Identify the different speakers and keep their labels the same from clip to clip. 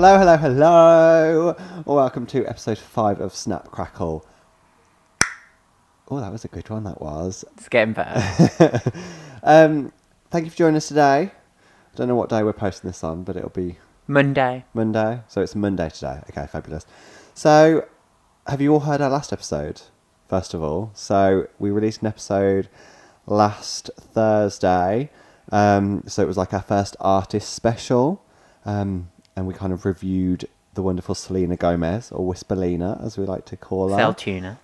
Speaker 1: Hello, hello, hello. Welcome to episode 5 of Snap Crackle. Oh, that was a good one, that was.
Speaker 2: It's getting better.
Speaker 1: Thank you for joining us today. I don't know what day we're posting this on, but it'll be...
Speaker 2: Monday.
Speaker 1: So it's Monday today. Okay, fabulous. So, have you all heard our last episode, first of all? So, we released an episode last Thursday. So it was like our first artist special. And we kind of reviewed the wonderful Selena Gomez, or Whisperlina, as we like to call her.
Speaker 2: Cell tuna.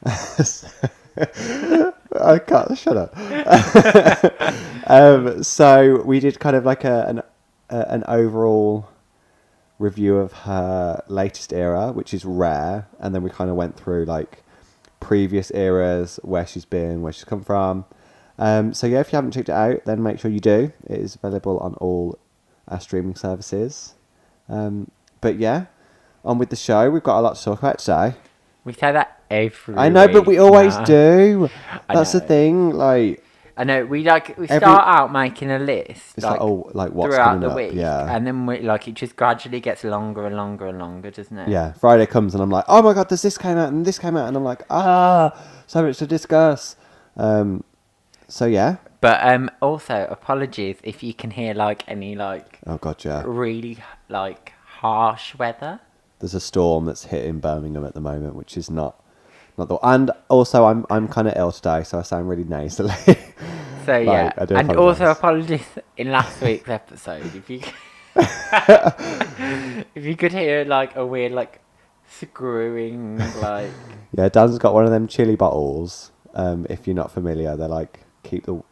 Speaker 1: I can't, shut up. So we did kind of like an overall review of her latest era, which is rare. And then we kind of went through like previous eras, where she's been, where she's come from. So yeah, if you haven't checked it out, then make sure you do. It is available on all our streaming services. But yeah, on with the show. We've got a lot to talk about today.
Speaker 2: We say that every
Speaker 1: I know,
Speaker 2: week
Speaker 1: but we always
Speaker 2: now.
Speaker 1: do. That's the thing. Like,
Speaker 2: I know we start out making a list.
Speaker 1: It's like what's
Speaker 2: throughout
Speaker 1: coming
Speaker 2: the
Speaker 1: up,
Speaker 2: week,
Speaker 1: yeah.
Speaker 2: and then it just gradually gets longer and longer and longer, doesn't it?
Speaker 1: Yeah, Friday comes and I'm like, oh my god, this came out and this came out, and I'm like, so much to discuss. So yeah.
Speaker 2: But also apologies if you can hear any
Speaker 1: oh god, yeah,
Speaker 2: really harsh weather.
Speaker 1: There's a storm that's hitting Birmingham at the moment, which is not the. And also, I'm kind of ill today, so I sound really nasally.
Speaker 2: So yeah,
Speaker 1: I do
Speaker 2: and
Speaker 1: apologise.
Speaker 2: also apologies in last week's episode if you if you could hear a weird screwing
Speaker 1: Yeah, Dan's got one of them chili bottles. If you're not familiar, they're keep
Speaker 2: your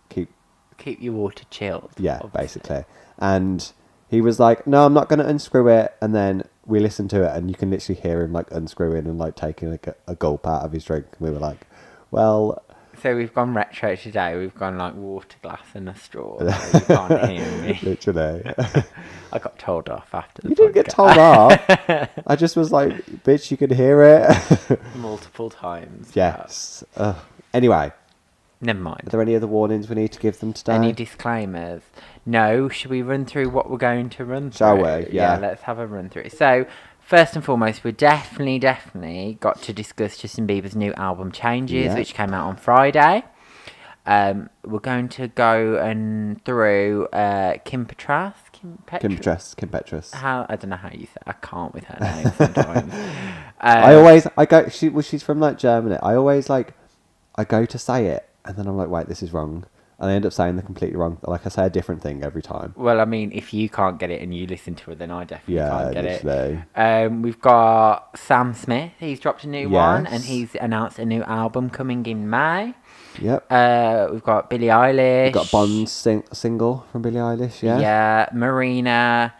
Speaker 2: water chilled.
Speaker 1: Yeah,
Speaker 2: obviously.
Speaker 1: basically. And he was like, no, I'm not going to unscrew it. And then we listened to it and you can literally hear him unscrewing and taking a gulp out of his drink. And we were like, well...
Speaker 2: So we've gone retro today. We've gone water glass and a straw. So you can't hear me.
Speaker 1: Literally.
Speaker 2: I got told off after the
Speaker 1: You didn't get told off. I just was like, bitch, you could hear it.
Speaker 2: Multiple times.
Speaker 1: Yes. Anyway.
Speaker 2: Never mind.
Speaker 1: Are there any other warnings we need to give them today?
Speaker 2: Any disclaimers? No. Should we run through what we're going to run through?
Speaker 1: Shall we? Yeah.
Speaker 2: Let's have a run through. So, first and foremost, we definitely got to discuss Justin Bieber's new album Changes, which came out on Friday. We're going to go through Kim Petras.
Speaker 1: Kim Petras.
Speaker 2: I don't know how you say. I can't with her name sometimes.
Speaker 1: She's from Germany. I go to say it. And then I'm like, wait, this is wrong. And I end up saying the completely wrong. I say a different thing every time.
Speaker 2: Well, I mean, if you can't get it and you listen to it, then I definitely can't get
Speaker 1: literally.
Speaker 2: it. We've got Sam Smith. He's dropped a new one, and he's announced a new album coming in May.
Speaker 1: Yep.
Speaker 2: We've got Billie Eilish.
Speaker 1: We've got Bond's single from Billie Eilish, yeah.
Speaker 2: Yeah, Marina.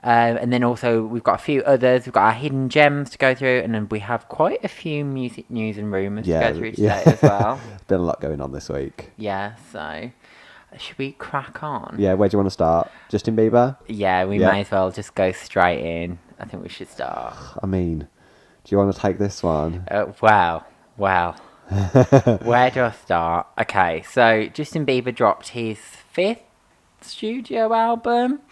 Speaker 2: And then also we've got a few others. We've got our hidden gems to go through, and then we have quite a few music news and rumours to go through today as well.
Speaker 1: There's been a lot going on this week.
Speaker 2: Yeah, so should we crack on?
Speaker 1: Yeah, where do you want to start? Justin Bieber?
Speaker 2: Yeah, we may as well just go straight in. I think we should start.
Speaker 1: I mean, do you want to take this one?
Speaker 2: Wow. Where do I start? Okay, so Justin Bieber dropped his 5th studio album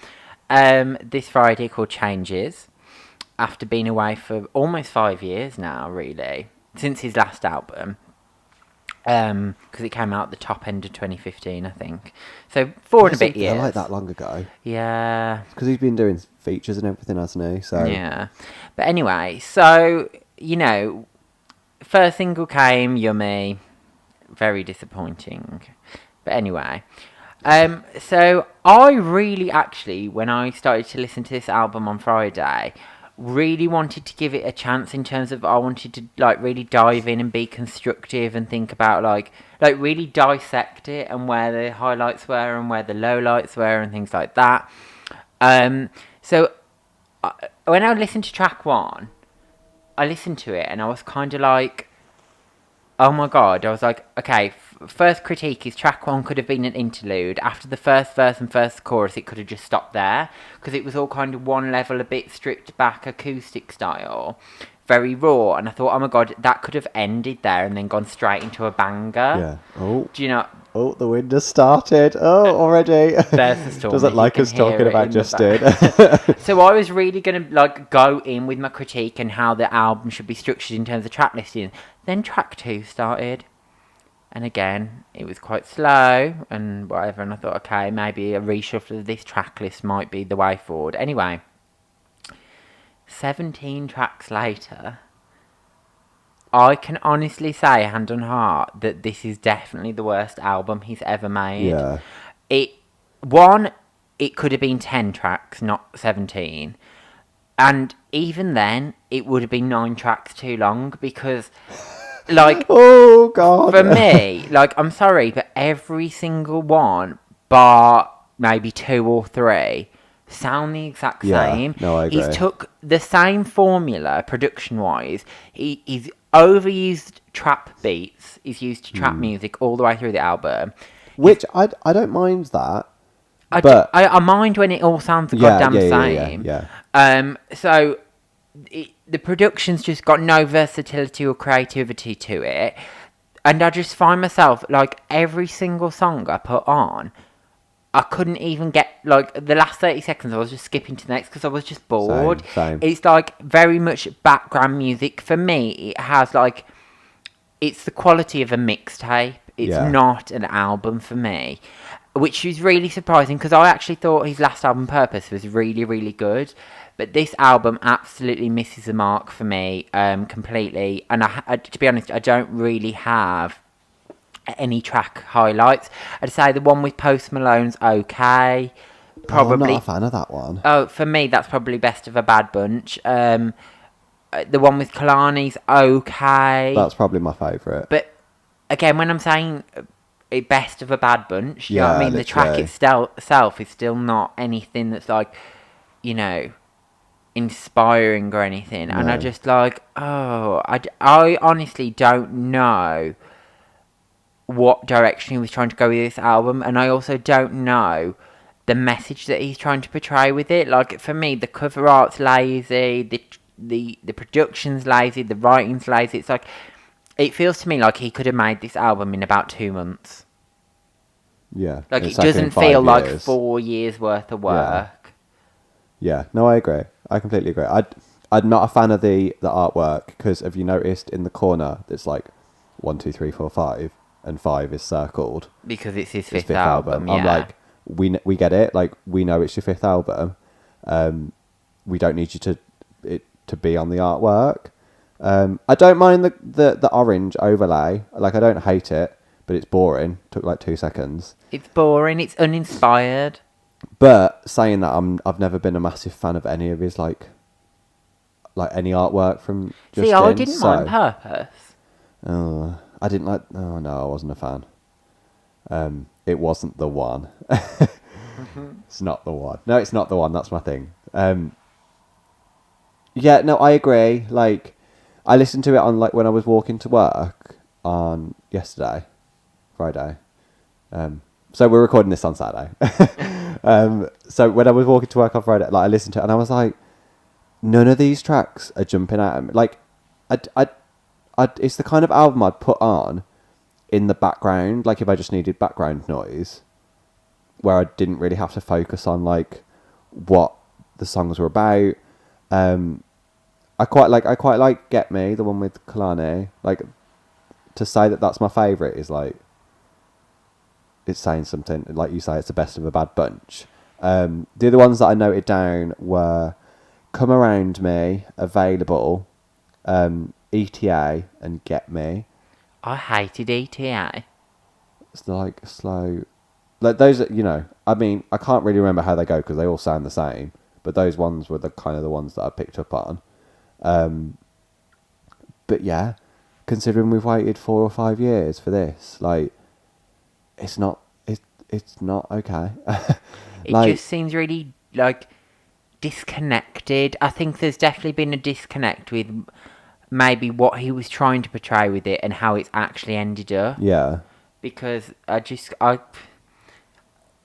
Speaker 2: this Friday called Changes, after being away for almost 5 years now, really, since his last album, because it came out at the top end of 2015, I think. So 4 and a bit years.
Speaker 1: Like that long ago.
Speaker 2: Yeah.
Speaker 1: Because he's been doing features and everything, hasn't he? So
Speaker 2: yeah. But anyway, so, first single came, Yummy, very disappointing. But anyway... so I really actually, when I started to listen to this album on Friday, really wanted to give it a chance in terms of I wanted to really dive in and be constructive and think about really dissect it and where the highlights were and where the lowlights were and things like that. So when I listened to track 1, I listened to it and I was kind of like, oh my god, I was like, okay, first critique is track 1 could have been an interlude. After the first verse and first chorus, it could have just stopped there, because it was all kind of one level, a bit stripped back acoustic style, very raw, and I thought, oh my god, that could have ended there and then gone straight into a banger.
Speaker 1: Yeah. Oh.
Speaker 2: Do you know?
Speaker 1: Oh, the wind has started. Oh, already.
Speaker 2: There's the storm.
Speaker 1: Doesn't
Speaker 2: You
Speaker 1: like
Speaker 2: can
Speaker 1: us
Speaker 2: hear
Speaker 1: talking
Speaker 2: it
Speaker 1: about
Speaker 2: in the
Speaker 1: Justin.
Speaker 2: back. So I was really going to like go in with my critique and how the album should be structured in terms of track listing. Then track 2 started. And again, it was quite slow and whatever. And I thought, okay, maybe a reshuffle of this track list might be the way forward. Anyway, 17 tracks later, I can honestly say, hand on heart, that this is definitely the worst album he's ever made.
Speaker 1: Yeah.
Speaker 2: It could have been 10 tracks, not 17. And even then, it would have been 9 tracks too long because, like,
Speaker 1: Oh, God.
Speaker 2: for me, like, I'm sorry, but every single one, bar maybe 2 or 3, sound the exact
Speaker 1: Yeah,
Speaker 2: same.
Speaker 1: no, I agree.
Speaker 2: He's took the same formula, production-wise. He's overused trap beats. He's used trap music all the way through the album.
Speaker 1: Which I don't mind that.
Speaker 2: I mind when it all sounds the
Speaker 1: Yeah,
Speaker 2: goddamn
Speaker 1: yeah,
Speaker 2: same.
Speaker 1: yeah.
Speaker 2: So the production's just got no versatility or creativity to it, and I just find myself like every single song I put on, I couldn't even get like the last 30 seconds. I was just skipping to the next because I was just bored.
Speaker 1: Same.
Speaker 2: It's like very much background music for me. It has like it's the quality of a mixtape. It's
Speaker 1: Yeah.
Speaker 2: not an album for me, which is really surprising because I actually thought his last album, Purpose, was really, really good. But this album absolutely misses the mark for me completely. And to be honest, I don't really have any track highlights. I'd say the one with Post Malone's okay.
Speaker 1: I'm not a fan of that one.
Speaker 2: Oh, for me, that's probably Best of a Bad Bunch. The one with Kalani's okay.
Speaker 1: That's probably my favourite.
Speaker 2: But again, when I'm saying Best of a Bad Bunch, you know what I mean? The track itself is still not anything that's like, you know, inspiring or anything. No. And I just like, I honestly don't know what direction he was trying to go with this album, and I also don't know the message that he's trying to portray with it. Like for me, the cover art's lazy, the production's lazy, the writing's lazy. It's like it feels to me like he could have made this album in about 2 months.
Speaker 1: Yeah,
Speaker 2: like it doesn't feel like 4 years worth of work.
Speaker 1: Yeah, no, I agree. I completely agree. I'm not a fan of the artwork because have you noticed in the corner there's like 1, 2, 3, 4, 5. And 5 is circled
Speaker 2: because it's his fifth album. Yeah.
Speaker 1: I'm like, we get it. Like we know it's your 5th album. We don't need you to be on the artwork. I don't mind the orange overlay. Like I don't hate it, but it's boring. Took like 2 seconds.
Speaker 2: It's boring. It's uninspired.
Speaker 1: But saying that, I've never been a massive fan of any of his like any artwork from Justin.
Speaker 2: See, I didn't mind Purpose.
Speaker 1: Oh. I didn't like... Oh, no, I wasn't a fan. It wasn't the one. It's not the one. No, it's not the one. That's my thing. Yeah, no, I agree. Like, I listened to it on, like, when I was walking to work on yesterday, Friday. So we're recording this on Saturday. So when I was walking to work on Friday, like, I listened to it and I was like, none of these tracks are jumping out at me. Like, it's the kind of album I'd put on in the background, like if I just needed background noise, where I didn't really have to focus on like what the songs were about. I quite like Get Me, the one with Kalani. Like to say that that's my favourite is like it's saying something. Like you say, it's the Best of a Bad Bunch. The other ones that I noted down were Come Around Me, Available, ETA and Get Me.
Speaker 2: I hated ETA.
Speaker 1: It's like slow, like those. You know, I mean, I can't really remember how they go because they all sound the same. But those ones were the kind of the ones that I picked up on. But yeah, considering we've waited 4 or 5 years for this, like, it's not okay.
Speaker 2: It just seems really like disconnected. I think there's definitely been a disconnect with maybe what he was trying to portray with it and how it's actually ended up.
Speaker 1: Yeah.
Speaker 2: Because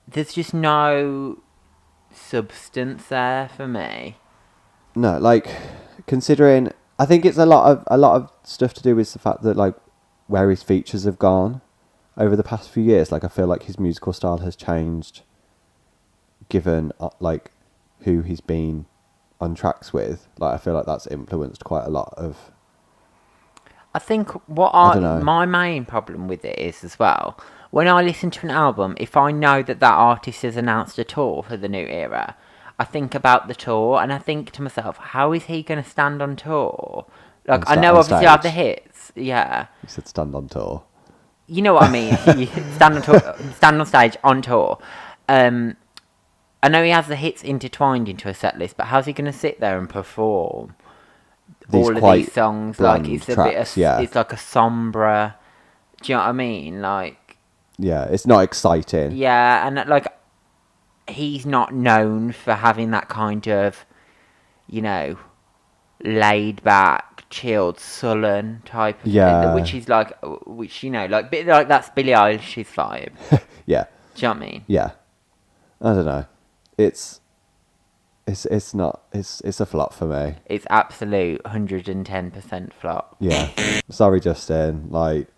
Speaker 2: there's just no substance there for me.
Speaker 1: No, like considering, I think it's a lot of stuff to do with the fact that like where his features have gone. over the past few years. Like I feel like his musical style has changed, given like who he's been on tracks with. Like I feel like that's influenced quite a lot of.
Speaker 2: I think
Speaker 1: I don't know.
Speaker 2: my main problem with it is as well, when I listen to an album, if I know that artist has announced a tour for the new era, I think about the tour and I think to myself, how is he going to stand on tour? Like, I know
Speaker 1: on
Speaker 2: obviously I have the
Speaker 1: stage.
Speaker 2: hits, yeah.
Speaker 1: You said stand on tour.
Speaker 2: You know what I mean? You stand on tour, stand on stage on tour. I know he has the hits intertwined into a set list, but how's he going to sit there and perform
Speaker 1: These
Speaker 2: all of
Speaker 1: quite
Speaker 2: these songs?
Speaker 1: bland
Speaker 2: Like, it's a
Speaker 1: tracks,
Speaker 2: bit,
Speaker 1: yeah.
Speaker 2: it's like a sombre. Do you know what I mean? Like,
Speaker 1: Yeah, it's not exciting.
Speaker 2: yeah, and like, he's not known for having that kind of, you know, laid back, chilled, sullen type of
Speaker 1: Yeah.
Speaker 2: thing, which is like, which, you know, like, bit like that's Billie Eilish's vibe.
Speaker 1: Yeah,
Speaker 2: Do you know what I mean?
Speaker 1: yeah. I don't know. It's not. It's a flop for me.
Speaker 2: It's absolute 110% flop.
Speaker 1: Yeah. Sorry, Justin. Like,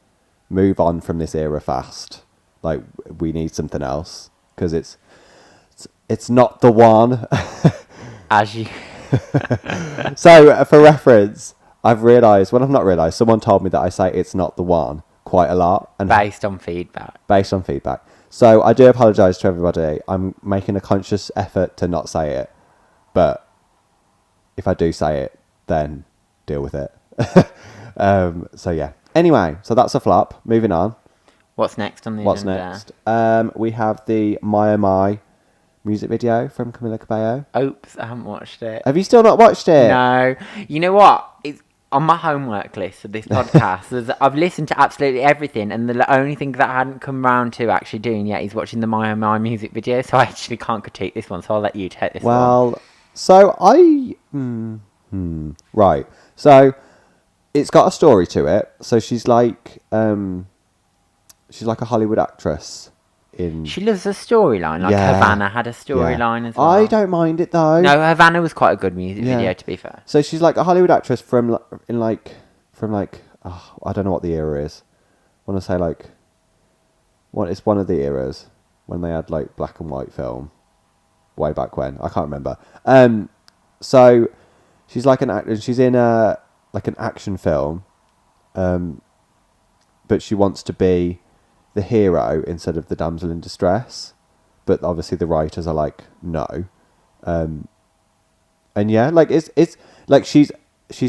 Speaker 1: move on from this era fast. Like, we need something else because it's not the one.
Speaker 2: As you...
Speaker 1: So, for reference, I've realised. Well, I've not realised. Someone told me that I say it's not the one quite a lot, and
Speaker 2: Based on feedback.
Speaker 1: based on feedback. So I do apologise to everybody. I'm making a conscious effort to not say it, but if I do say it, then deal with it. So yeah. Anyway, so that's a flop. Moving on.
Speaker 2: What's next on the
Speaker 1: What's
Speaker 2: agenda?
Speaker 1: next? We have the My Oh My music video from Camila Cabello.
Speaker 2: Oops, I haven't watched it.
Speaker 1: Have you still not watched it?
Speaker 2: No. You know what? It's on my homework list for this podcast. I've listened to absolutely everything, and the only thing that I hadn't come round to actually doing yet is watching the My Oh My music video, so I actually can't critique this one, so I'll let you take this one.
Speaker 1: Well, so right. So it's got a story to it. So she's like a Hollywood actress in.
Speaker 2: She loves a storyline, like
Speaker 1: Yeah.
Speaker 2: Havana had a storyline as well.
Speaker 1: I don't mind it though.
Speaker 2: No, Havana was quite a good music
Speaker 1: Yeah.
Speaker 2: video, to be fair.
Speaker 1: So she's like a Hollywood actress from I don't know what the era is. I want to say like, what it's one of the eras when they had like black and white film, way back when. I can't remember. So she's like an actor. She's in an action film, but she wants to be the hero instead of the damsel in distress. But obviously the writers are like, no. And yeah, like it's like she's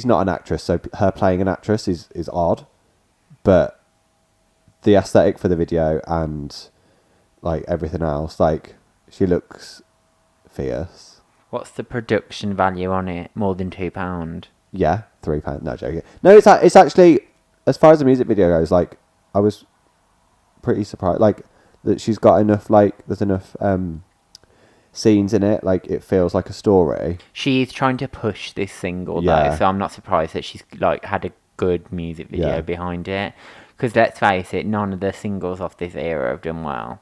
Speaker 1: not an actress, so her playing an actress is odd, but the aesthetic for the video and like everything else, like she looks fierce.
Speaker 2: What's the production value on it? More than £2.
Speaker 1: Yeah, £3. No, joking. No, it's actually, as far as the music video goes, like I was pretty surprised, like that she's got enough, like there's enough scenes in it, like it feels like a story.
Speaker 2: She is trying to push this single
Speaker 1: Yeah.
Speaker 2: though, so I'm not surprised that she's like had a good music video
Speaker 1: Yeah.
Speaker 2: behind it. Because let's face it, none of the singles off this era have done well.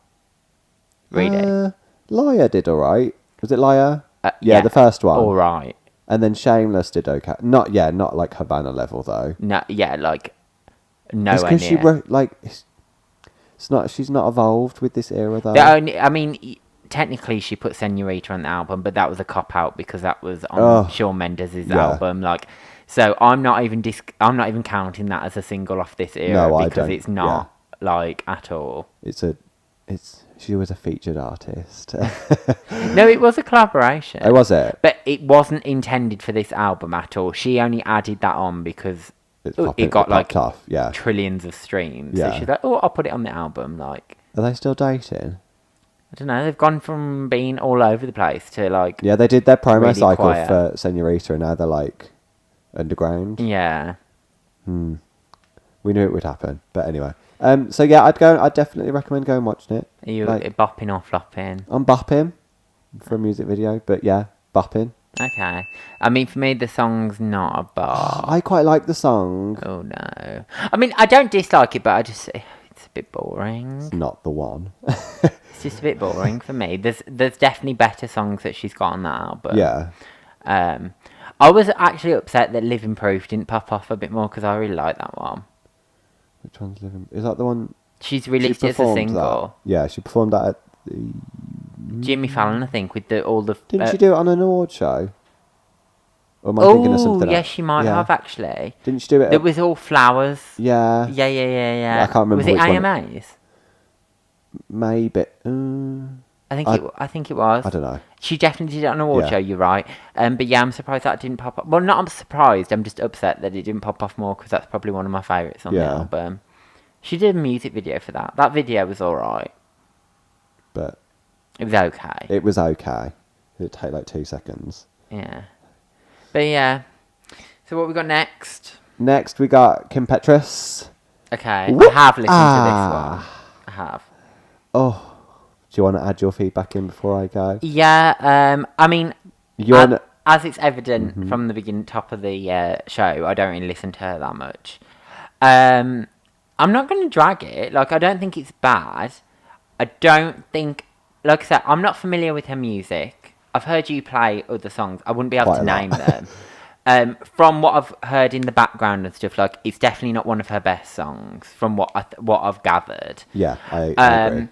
Speaker 2: Really?
Speaker 1: Liar did alright. Was it Liar?
Speaker 2: Yeah,
Speaker 1: Yeah, the first one.
Speaker 2: All right.
Speaker 1: And then Shameless did okay. Not like Havana level though.
Speaker 2: No, yeah, like
Speaker 1: It's
Speaker 2: nowhere
Speaker 1: because she
Speaker 2: near.
Speaker 1: it's not. She's not evolved with this era though.
Speaker 2: I mean, technically she put Senorita on the album, but that was a cop out because that was on Shawn Mendes'
Speaker 1: yeah.
Speaker 2: album. Like, so I'm not even counting that as a single off this era
Speaker 1: No, I
Speaker 2: because
Speaker 1: don't.
Speaker 2: it's not like at all.
Speaker 1: She was a featured artist.
Speaker 2: No, it was a collaboration.
Speaker 1: Oh, was it?
Speaker 2: But it wasn't intended for this album at all. She only added that on because it got like
Speaker 1: popped off. Yeah.
Speaker 2: trillions of streams.
Speaker 1: Yeah.
Speaker 2: So she's like, oh, I'll put it on the album. Like,
Speaker 1: Are they still dating?
Speaker 2: I don't know. They've gone from being all over the place to like,
Speaker 1: Yeah, they did their promo
Speaker 2: really
Speaker 1: cycle
Speaker 2: quiet.
Speaker 1: for Senorita, and now they're like underground.
Speaker 2: yeah.
Speaker 1: We knew it would happen, but anyway. So yeah, I'd definitely recommend going and watching it.
Speaker 2: Are you
Speaker 1: Like,
Speaker 2: bopping or flopping?
Speaker 1: I'm bopping for a music video, but yeah, bopping.
Speaker 2: Okay. I mean, for me, the song's not a bop.
Speaker 1: I quite like the song.
Speaker 2: Oh no. I mean, I don't dislike it, but it's a bit boring.
Speaker 1: It's not the one.
Speaker 2: It's just a bit boring for me. There's definitely better songs that she's got on that album.
Speaker 1: Yeah.
Speaker 2: I was actually upset that Living Proof didn't pop off a bit more because I really like that one.
Speaker 1: Which one's living? Is that the one?
Speaker 2: She's released it as a
Speaker 1: performed
Speaker 2: single.
Speaker 1: that. Yeah, she performed that at the...
Speaker 2: Jimmy Fallon, I think, with all the...
Speaker 1: Didn't she do it on an award show? Or am I thinking of something
Speaker 2: yeah,
Speaker 1: else?
Speaker 2: she might have, actually.
Speaker 1: Didn't she do it?
Speaker 2: It was all flowers.
Speaker 1: Yeah.
Speaker 2: Yeah.
Speaker 1: I can't remember
Speaker 2: Was it
Speaker 1: which one
Speaker 2: AMAs?
Speaker 1: Maybe.
Speaker 2: I think it was.
Speaker 1: I don't know.
Speaker 2: She definitely did it on an award show, you're right. But yeah, I'm surprised that didn't pop up. Well, not I'm surprised, I'm just upset that it didn't pop off more, because that's probably one of my favourites on the album. She did a music video for that. That video was alright.
Speaker 1: But...
Speaker 2: It was okay.
Speaker 1: It was okay. It'd take like 2 seconds.
Speaker 2: Yeah. But yeah. So what we got next?
Speaker 1: Next we got Kim Petras.
Speaker 2: Okay. I have listened to this one. I have.
Speaker 1: Oh. Do you want to add your feedback in before I go?
Speaker 2: Yeah, I mean,
Speaker 1: You're
Speaker 2: as it's evident from the beginning, top of the show, I don't really listen to her that much. I'm not going to drag it. Like, I don't think it's bad. I don't think, like I said, I'm not familiar with her music. I've heard you play other songs. I wouldn't be able to name them. From what I've heard in the background and stuff, like, it's definitely not one of her best songs. From what I've gathered.
Speaker 1: Yeah, I agree.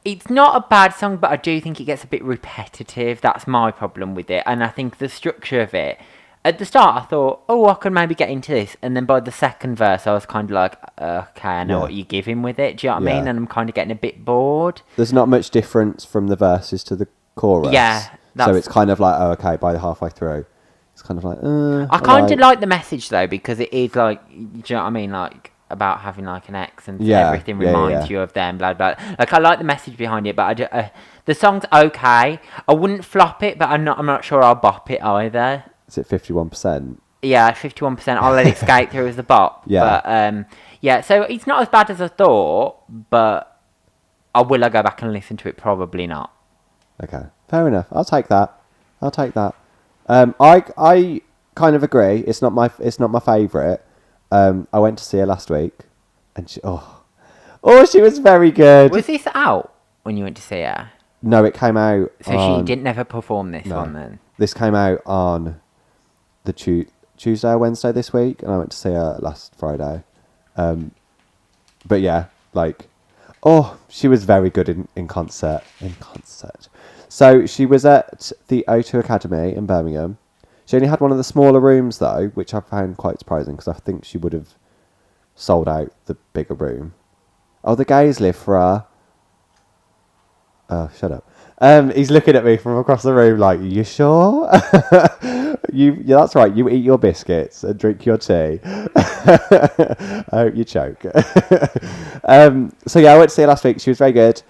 Speaker 2: It's not a bad song, but I do think it gets a bit repetitive. That's my problem with it. And I think the structure of it... At the start, I thought, I could maybe get into this. And then by the second verse, I was kind of like, okay, I know what you're giving with it. Do you know what I mean? And I'm kind of getting a bit bored.
Speaker 1: There's not much difference from the verses to the chorus.
Speaker 2: Yeah.
Speaker 1: So it's kind of like, okay, by the halfway through, it's kind of like,
Speaker 2: I kind of like the message, though, because it is like, do you know what I mean? Like... about having like an ex and everything reminds you of them, blah blah. Like, I like the message behind it, but the song's okay. I wouldn't flop it, but I'm not sure I'll bop it either.
Speaker 1: Is it 51%?
Speaker 2: Yeah, 51%. I'll let it skate through as a bop.
Speaker 1: Yeah.
Speaker 2: But so it's not as bad as I thought, but will I go back and listen to it? Probably not.
Speaker 1: Okay, fair enough. I'll take that. I kind of agree. It's not my favourite. I went to see her last week, and she was very good.
Speaker 2: Was this out when you went to see her?
Speaker 1: No, it came out.
Speaker 2: So she didn't never perform this one then.
Speaker 1: This came out on the Tuesday or Wednesday this week, and I went to see her last Friday. But yeah, like, she was very good in concert. So she was at the O2 Academy in Birmingham. She only had one of the smaller rooms, though, which I found quite surprising, because I think she would have sold out the bigger room. Oh, the gays live for her. Oh, shut up. He's looking at me from across the room like, you sure? Yeah, that's right. You eat your biscuits and drink your tea. I hope you choke. So yeah, I went to see her last week. She was very good.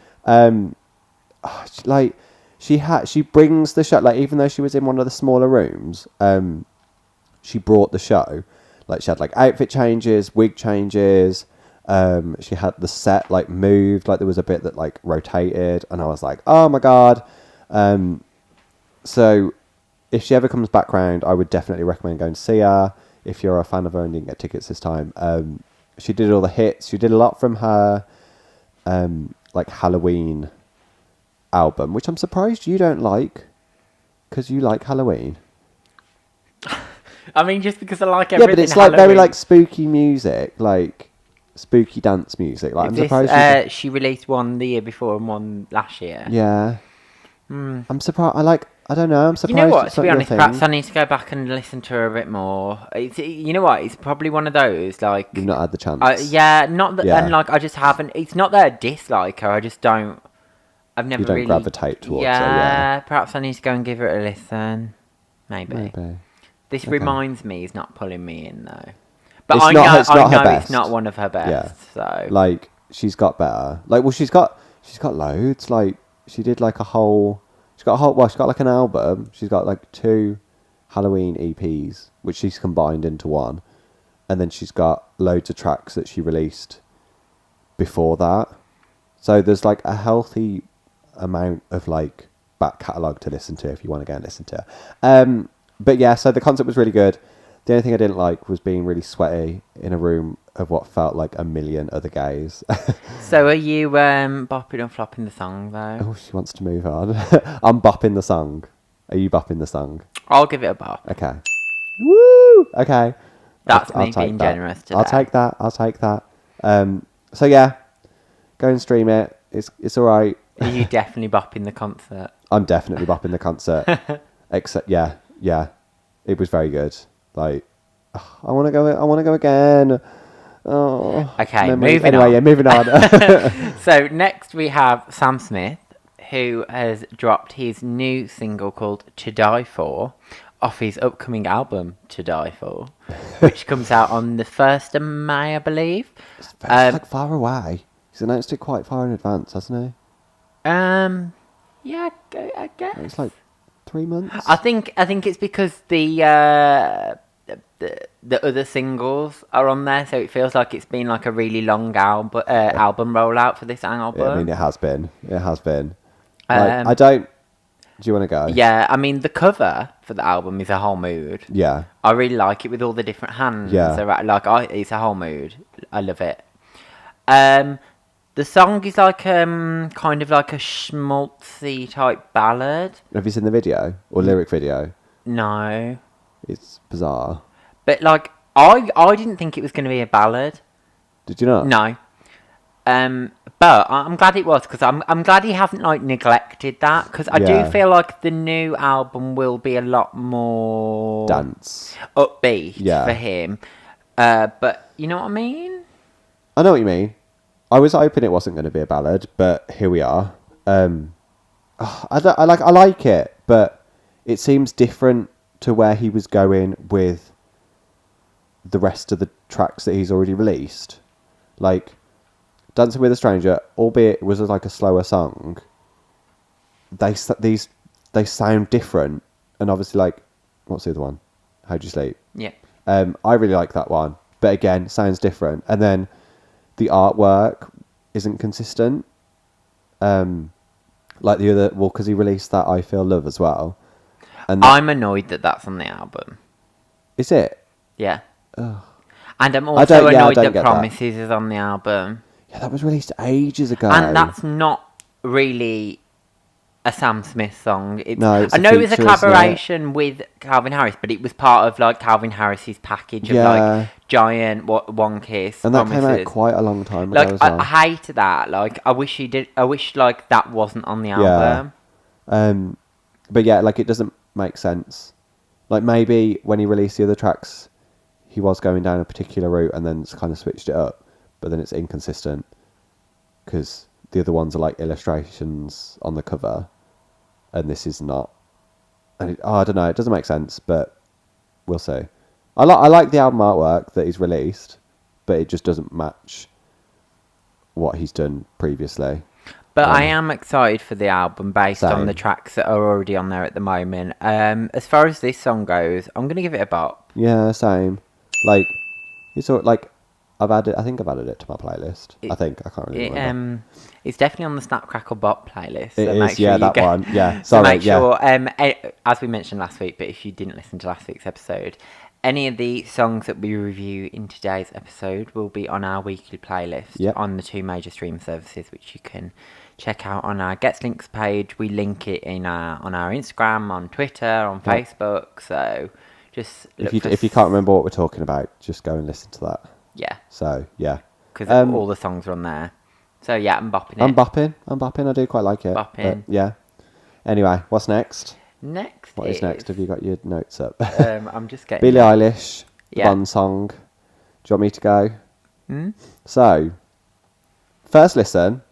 Speaker 1: She brings the show, like, even though she was in one of the smaller rooms, she brought the show. Like, she had like outfit changes, wig changes. She had the set like moved, like there was a bit that like rotated, and I was like, oh my god. So if she ever comes back round, I would definitely recommend going to see her. If you're a fan of her and didn't get tickets this time, she did all the hits. She did a lot from her like Halloween album, which I'm surprised you don't like, because you like Halloween.
Speaker 2: I mean, just because I like everything.
Speaker 1: Yeah, but it's
Speaker 2: Halloween.
Speaker 1: like very like spooky music, like spooky dance music. Like, I'm surprised.
Speaker 2: She released one the year before and one last year.
Speaker 1: Yeah. I'm surprised. I don't know. I'm surprised.
Speaker 2: You know what?
Speaker 1: It's
Speaker 2: To
Speaker 1: not
Speaker 2: be
Speaker 1: your
Speaker 2: honest,
Speaker 1: thing.
Speaker 2: perhaps I need to go back and listen to her a bit more. You know what? It's probably one of those like
Speaker 1: You've not had the chance.
Speaker 2: yeah, not that,
Speaker 1: Yeah.
Speaker 2: and like I just haven't. It's not that I dislike her. I just don't. I've never
Speaker 1: You don't
Speaker 2: really
Speaker 1: gravitate towards her, yeah.
Speaker 2: Perhaps I need to go and give her a listen. Maybe. This reminds me, is not pulling me in though. But
Speaker 1: It's
Speaker 2: I
Speaker 1: not-
Speaker 2: know,
Speaker 1: it's not
Speaker 2: I
Speaker 1: her
Speaker 2: know
Speaker 1: best.
Speaker 2: it's not one of her best. So
Speaker 1: Like, she's got better. Like, well, she's got loads. Like, she did like she's got like an album. She's got like 2 Halloween EPs, which she's combined into one. And then she's got loads of tracks that she released before that. So there's like a healthy amount of like back catalogue to listen to if you want to go and listen to her. But yeah, so the concert was really good. The only thing I didn't like was being really sweaty in a room of what felt like a million other gays.
Speaker 2: So are you bopping and flopping the song though?
Speaker 1: Oh, she wants to move on. I'm bopping the song. Are you bopping the song?
Speaker 2: I'll give it a bop.
Speaker 1: Okay. Woo! Okay.
Speaker 2: That's
Speaker 1: I'll
Speaker 2: me
Speaker 1: take
Speaker 2: being
Speaker 1: that.
Speaker 2: generous today.
Speaker 1: I'll take that. So yeah, Go and stream it. It's all right.
Speaker 2: Are you definitely bopping the concert?
Speaker 1: I'm definitely bopping the concert. Except, yeah, it was very good. Like, I want to go. I want to go again. Oh,
Speaker 2: Okay,
Speaker 1: memories.
Speaker 2: moving
Speaker 1: anyway,
Speaker 2: on.
Speaker 1: Yeah, moving on.
Speaker 2: So next we have Sam Smith, who has dropped his new single called "To Die For" off his upcoming album "To Die For," which comes out on the 1st of May, I believe.
Speaker 1: It's like far away. He's announced it quite far in advance, hasn't
Speaker 2: Yeah, I guess.
Speaker 1: he? It's like 3 months.
Speaker 2: I think it's because the other singles are on there, so it feels like it's been like a really long album rollout for this album.
Speaker 1: Yeah, I mean, it has been. It has been. Like, I don't. Do you want to go?
Speaker 2: Yeah, I mean the cover for the album is a whole mood.
Speaker 1: Yeah.
Speaker 2: I really like it with all the different hands.
Speaker 1: Yeah.
Speaker 2: It's a whole mood. I love it. The song is like kind of like a schmaltzy type ballad.
Speaker 1: Have you seen the video or lyric video?
Speaker 2: No.
Speaker 1: It's bizarre.
Speaker 2: But like I didn't think it was going to be a ballad.
Speaker 1: Did you not?
Speaker 2: No. But I'm glad it was, because I'm glad he hasn't like neglected that, because I
Speaker 1: Yeah.
Speaker 2: do feel like the new album will be a lot more
Speaker 1: Dance.
Speaker 2: upbeat
Speaker 1: Yeah.
Speaker 2: for him. But you know what I mean?
Speaker 1: I know what you mean. I was hoping it wasn't going to be a ballad, but here we are. I like it, but it seems different to where he was going with the rest of the tracks that he's already released. Like, Dancing with a Stranger, albeit it was like a slower song, they sound different. And obviously, like, what's the other one? How'd You Sleep?
Speaker 2: Yeah.
Speaker 1: I really like that one, but again, sounds different. And then the artwork isn't consistent. Like the other, well, because he released that I Feel Love as well. And
Speaker 2: I'm annoyed that that's on the album.
Speaker 1: is it?
Speaker 2: Yeah.
Speaker 1: Ugh.
Speaker 2: And I'm
Speaker 1: I
Speaker 2: also
Speaker 1: don't
Speaker 2: annoyed
Speaker 1: get
Speaker 2: that
Speaker 1: that.
Speaker 2: Promises is on the album.
Speaker 1: Yeah, that was released ages ago.
Speaker 2: And that's not really a Sam Smith song.
Speaker 1: No, it's
Speaker 2: I
Speaker 1: a
Speaker 2: know it was a
Speaker 1: feature, isn't it?
Speaker 2: collaboration with Calvin Harris, but it was part of like Calvin Harris's package of
Speaker 1: Yeah.
Speaker 2: like giant One Kiss.
Speaker 1: And that came
Speaker 2: Promises.
Speaker 1: out quite a long time ago
Speaker 2: Like
Speaker 1: as well.
Speaker 2: I hated that. Like I wish he did. I wish like that wasn't on the album.
Speaker 1: But yeah, like it doesn't make sense. Like maybe when he released the other tracks, he was going down a particular route and then kind of switched it up, but then it's inconsistent because the other ones are like illustrations on the cover, and this is not. And I don't know, it doesn't make sense, but we'll see. I like the album artwork that he's released, but it just doesn't match what he's done previously.
Speaker 2: But I am excited for the album based on
Speaker 1: Same.
Speaker 2: the tracks that are already on there at the moment. As far as this song goes, I'm gonna give it a bop.
Speaker 1: Yeah, same. Like, it's sort like I think I've added it to my playlist. I can't really remember.
Speaker 2: It's definitely on the Snap Crackle Bop playlist.
Speaker 1: It
Speaker 2: So
Speaker 1: is,
Speaker 2: make sure
Speaker 1: yeah,
Speaker 2: you
Speaker 1: that
Speaker 2: go,
Speaker 1: one. Yeah,
Speaker 2: So
Speaker 1: sorry,
Speaker 2: make
Speaker 1: yeah.
Speaker 2: sure, as we mentioned last week, but if you didn't listen to last week's episode, any of the songs that we review in today's episode will be on our weekly playlist
Speaker 1: Yep.
Speaker 2: on the two major stream services, which you can check out on our Gets Links page. We link it on our Instagram, on Twitter, on Facebook. So just look
Speaker 1: If you can't remember what we're talking about, just go and listen to that.
Speaker 2: yeah,
Speaker 1: So yeah,
Speaker 2: because all the songs are on there. So yeah, I'm bopping it.
Speaker 1: I'm bopping. I do quite like it.
Speaker 2: Bopping.
Speaker 1: But, yeah. Anyway, what's next?
Speaker 2: Next
Speaker 1: What is next? Have you got your notes up?
Speaker 2: I'm just getting
Speaker 1: Billie Eilish,
Speaker 2: Yeah.
Speaker 1: Bond song. Do you want me to go?
Speaker 2: Mm?
Speaker 1: So, first listen,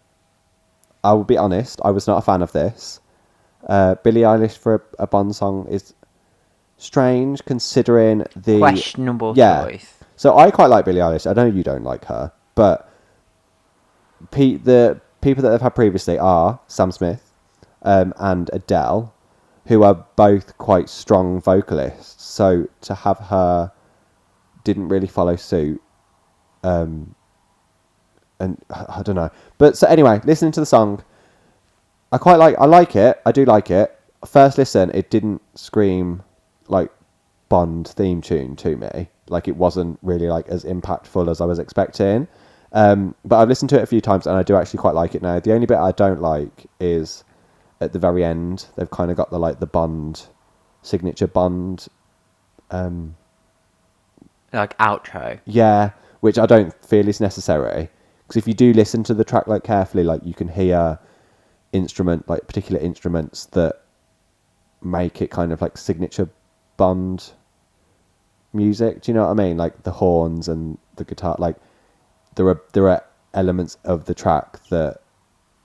Speaker 1: I will be honest, I was not a fan of this. Billie Eilish for a Bond song is strange considering the
Speaker 2: questionable
Speaker 1: yeah.
Speaker 2: choice.
Speaker 1: So I quite like Billie Eilish. I know you don't like her, but the people that they've had previously are Sam Smith and Adele, who are both quite strong vocalists. So to have her didn't really follow suit. And I don't know. But so anyway, listening to the song, I like it. I do like it. First listen, it didn't scream like Bond theme tune to me. Like it wasn't really like as impactful as I was expecting. But I've listened to it a few times and I do actually quite like it now. The only bit I don't like is at the very end. They've kind of got the Bond signature Bond.
Speaker 2: Like outro.
Speaker 1: Yeah, which I don't feel is necessary Because if you do listen to the track like carefully, like you can hear particular instruments that make it kind of like signature Bond music. Do you know what I mean? Like the horns and the guitar. Like there are elements of the track that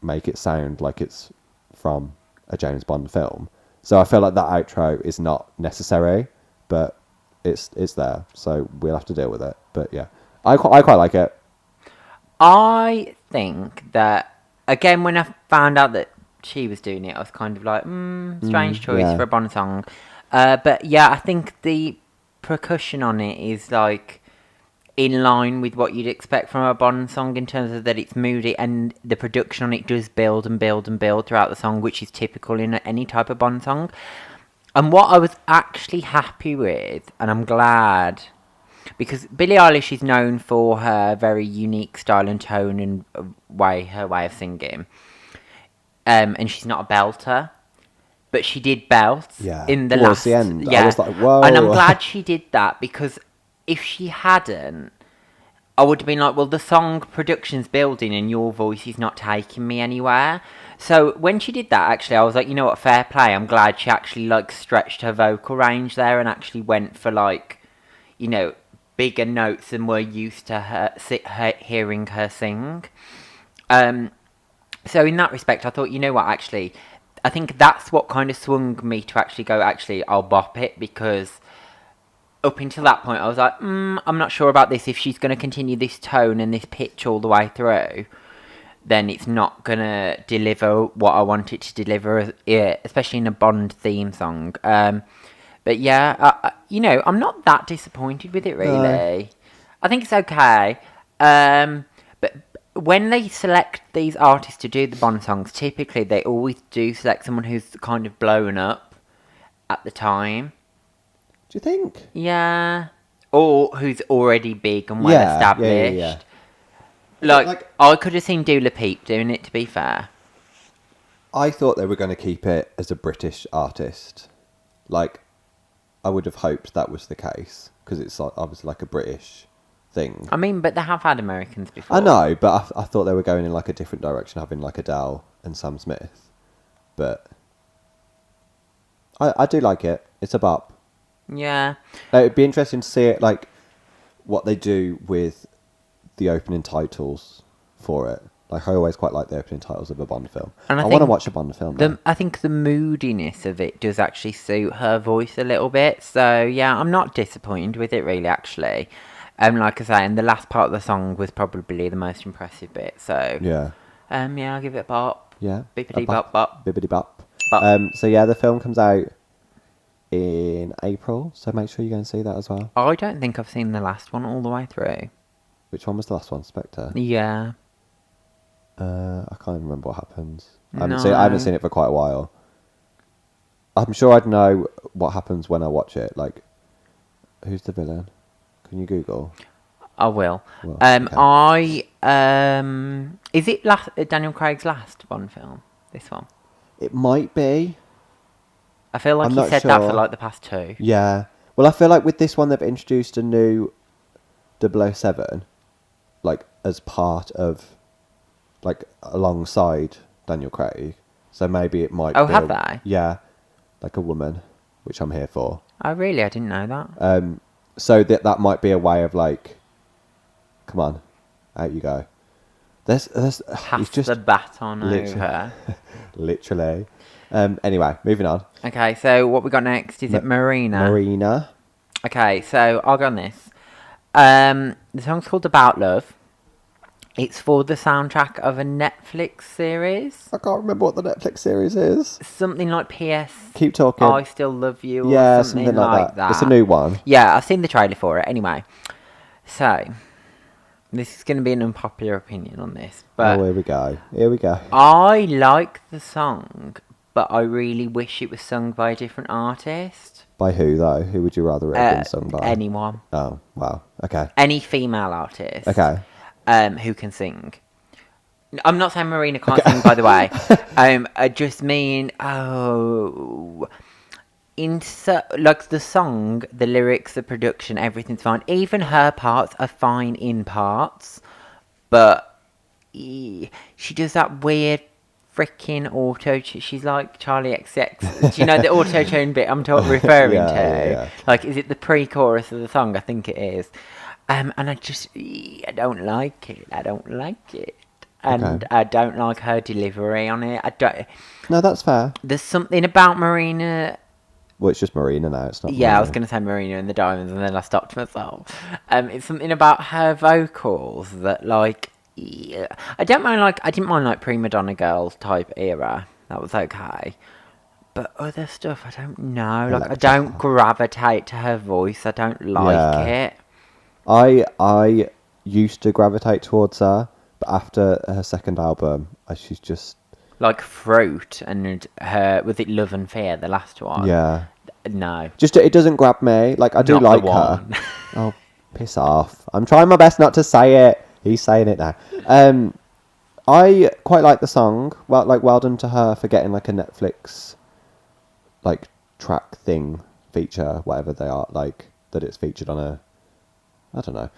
Speaker 1: make it sound like it's from a James Bond film. So I feel like that outro is not necessary, but it's there. So we'll have to deal with it. But yeah, I quite like it.
Speaker 2: I think that, again, when I found out that she was doing it, I was kind of like, strange choice
Speaker 1: yeah.
Speaker 2: for a Bond song. But yeah, I think the percussion on it is like in line with what you'd expect from a Bond song in terms of that it's moody, and the production on it does build and build and build throughout the song, which is typical in any type of Bond song. And what I was actually happy with, and I'm glad, because Billie Eilish is known for her very unique style and tone and her way of singing. And she's not a belter, but she did belt in the
Speaker 1: towards
Speaker 2: last.
Speaker 1: the end.
Speaker 2: Yeah,
Speaker 1: I was like, whoa.
Speaker 2: and I'm glad she did that, because if she hadn't, I would have been like, well, the song production's building and your voice is not taking me anywhere. So when she did that, actually, I was like, you know what, fair play. I'm glad she actually like stretched her vocal range there and actually went for like, you know, bigger notes than we're used to hearing her sing. So in that respect, I thought, you know what, actually, I think that's what kind of swung me to actually go, actually, I'll bop it, because up until that point, I was like, I'm not sure about this. If she's going to continue this tone and this pitch all the way through, then it's not going to deliver what I want it to deliver, especially in a Bond theme song. But yeah, you know, I'm not that disappointed with it, really. No. I think it's okay. But when they select these artists to do the Bond songs, typically they always do select someone who's kind of blown up at the time.
Speaker 1: Do you think?
Speaker 2: Yeah. Or who's already big and well established.
Speaker 1: Yeah.
Speaker 2: Like, I could have seen Dula Peep doing it, to be fair.
Speaker 1: I thought they were going to keep it as a British artist. Like, I would have hoped that was the case, because it's obviously like a British thing.
Speaker 2: I mean, but they have had Americans before.
Speaker 1: I know, but I thought they were going in like a different direction, having like Adele and Sam Smith. But I do like it. It's a bop.
Speaker 2: Yeah.
Speaker 1: It'd be interesting to see it, like, what they do with the opening titles for it. Like, I always quite like the opening titles of a Bond film. And I want to watch a Bond film.
Speaker 2: I think the moodiness of it does actually suit her voice a little bit. So, yeah, I'm not disappointed with it, really, actually. Like I say, and the last part of the song was probably the most impressive bit. So,
Speaker 1: yeah,
Speaker 2: I'll give it a bop.
Speaker 1: Yeah.
Speaker 2: Bippity bop bop.
Speaker 1: Bippity bop. So, yeah, the film comes out in April, so make sure you go and see that as well.
Speaker 2: I don't think I've seen the last one all the way through.
Speaker 1: Which one was the last one? Spectre?
Speaker 2: Yeah.
Speaker 1: I can't even remember what happens. I haven't seen it for quite a while. I'm sure I'd know what happens when I watch it. Like, who's the villain? Can you Google?
Speaker 2: I will.
Speaker 1: Well, okay.
Speaker 2: Is it Daniel Craig's last Bond film? This one?
Speaker 1: It might be.
Speaker 2: I feel like he said that for like the past two.
Speaker 1: Yeah. Well, I feel like with this one they've introduced a new 007, like, as part of, like, alongside Daniel Craig. So maybe it might be...
Speaker 2: Oh, have they?
Speaker 1: Yeah. Like a woman, which I'm here for.
Speaker 2: Oh, really? I didn't know that.
Speaker 1: So that might be a way of, like, come on, out you go.
Speaker 2: Pass the baton over.
Speaker 1: Literally. Anyway, moving on.
Speaker 2: Okay, so what we got next? Is it Marina?
Speaker 1: Marina.
Speaker 2: Okay, so I'll go on this. The song's called About Love. It's for the soundtrack of a Netflix series.
Speaker 1: I can't remember what the Netflix series is.
Speaker 2: Something like P.S.
Speaker 1: Keep talking.
Speaker 2: I Still Love You, or something like that.
Speaker 1: It's a new one.
Speaker 2: Yeah, I've seen the trailer for it. Anyway, so this is going to be an unpopular opinion on this, but
Speaker 1: here we go.
Speaker 2: I like the song, but I really wish it was sung by a different artist.
Speaker 1: By who, though? Who would you rather it have been sung by?
Speaker 2: Anyone.
Speaker 1: Oh, wow. Okay.
Speaker 2: Any female artist.
Speaker 1: Okay.
Speaker 2: Who can sing. I'm not saying Marina can't sing, by the way. I just mean, like the song, the lyrics, the production, everything's fine. Even her parts are fine in parts, but she does that weird freaking auto. She's like Charlie XX. Do you know the auto tune bit I'm referring
Speaker 1: Yeah,
Speaker 2: to?
Speaker 1: yeah.
Speaker 2: Like, is it the pre-chorus of the song? I think it is. And I don't like it. I don't like it. And
Speaker 1: Okay.
Speaker 2: I don't like her delivery on it. I don't.
Speaker 1: No, that's fair.
Speaker 2: There's something about Marina.
Speaker 1: Well, it's just Marina now. It's not
Speaker 2: Yeah, I was
Speaker 1: Marina.
Speaker 2: going to say Marina and the Diamonds, and then I stopped myself. It's something about her vocals that, like, yeah, I don't mind. Like, I didn't mind like prima donna girl type era. That was okay. But other stuff, I don't know. Like, I don't
Speaker 1: Electra.
Speaker 2: gravitate to her voice. I don't like
Speaker 1: Yeah.
Speaker 2: it.
Speaker 1: I used to gravitate towards her, but after her second album, she's just
Speaker 2: Like Fruit and her, was it Love and Fear, the last one?
Speaker 1: yeah.
Speaker 2: No,
Speaker 1: Just it doesn't grab me. Like I do
Speaker 2: not the
Speaker 1: like her.
Speaker 2: one.
Speaker 1: Oh, piss off! I'm trying my best not to say it. He's saying it now. I quite like the song. Well done to her for getting like a Netflix like track thing feature, whatever they are, like that it's featured on a. I don't know.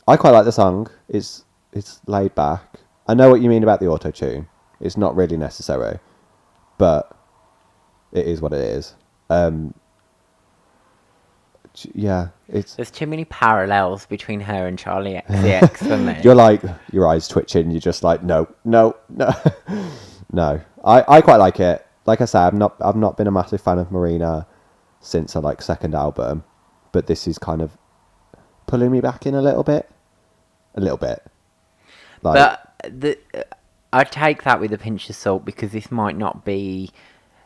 Speaker 1: I quite like the song. It's laid back. I know what you mean about the auto tune. It's not really necessary, but it is what it is. Yeah, it's.
Speaker 2: There's too many parallels between her and Charlie XCX for me.
Speaker 1: You're like your eyes twitching. You're just like no, no, no, no. I quite like it. Like I say, I've not been a massive fan of Marina since her like second album, but this is kind of pulling me back in a little bit. Like,
Speaker 2: But I take that with a pinch of salt because this might not be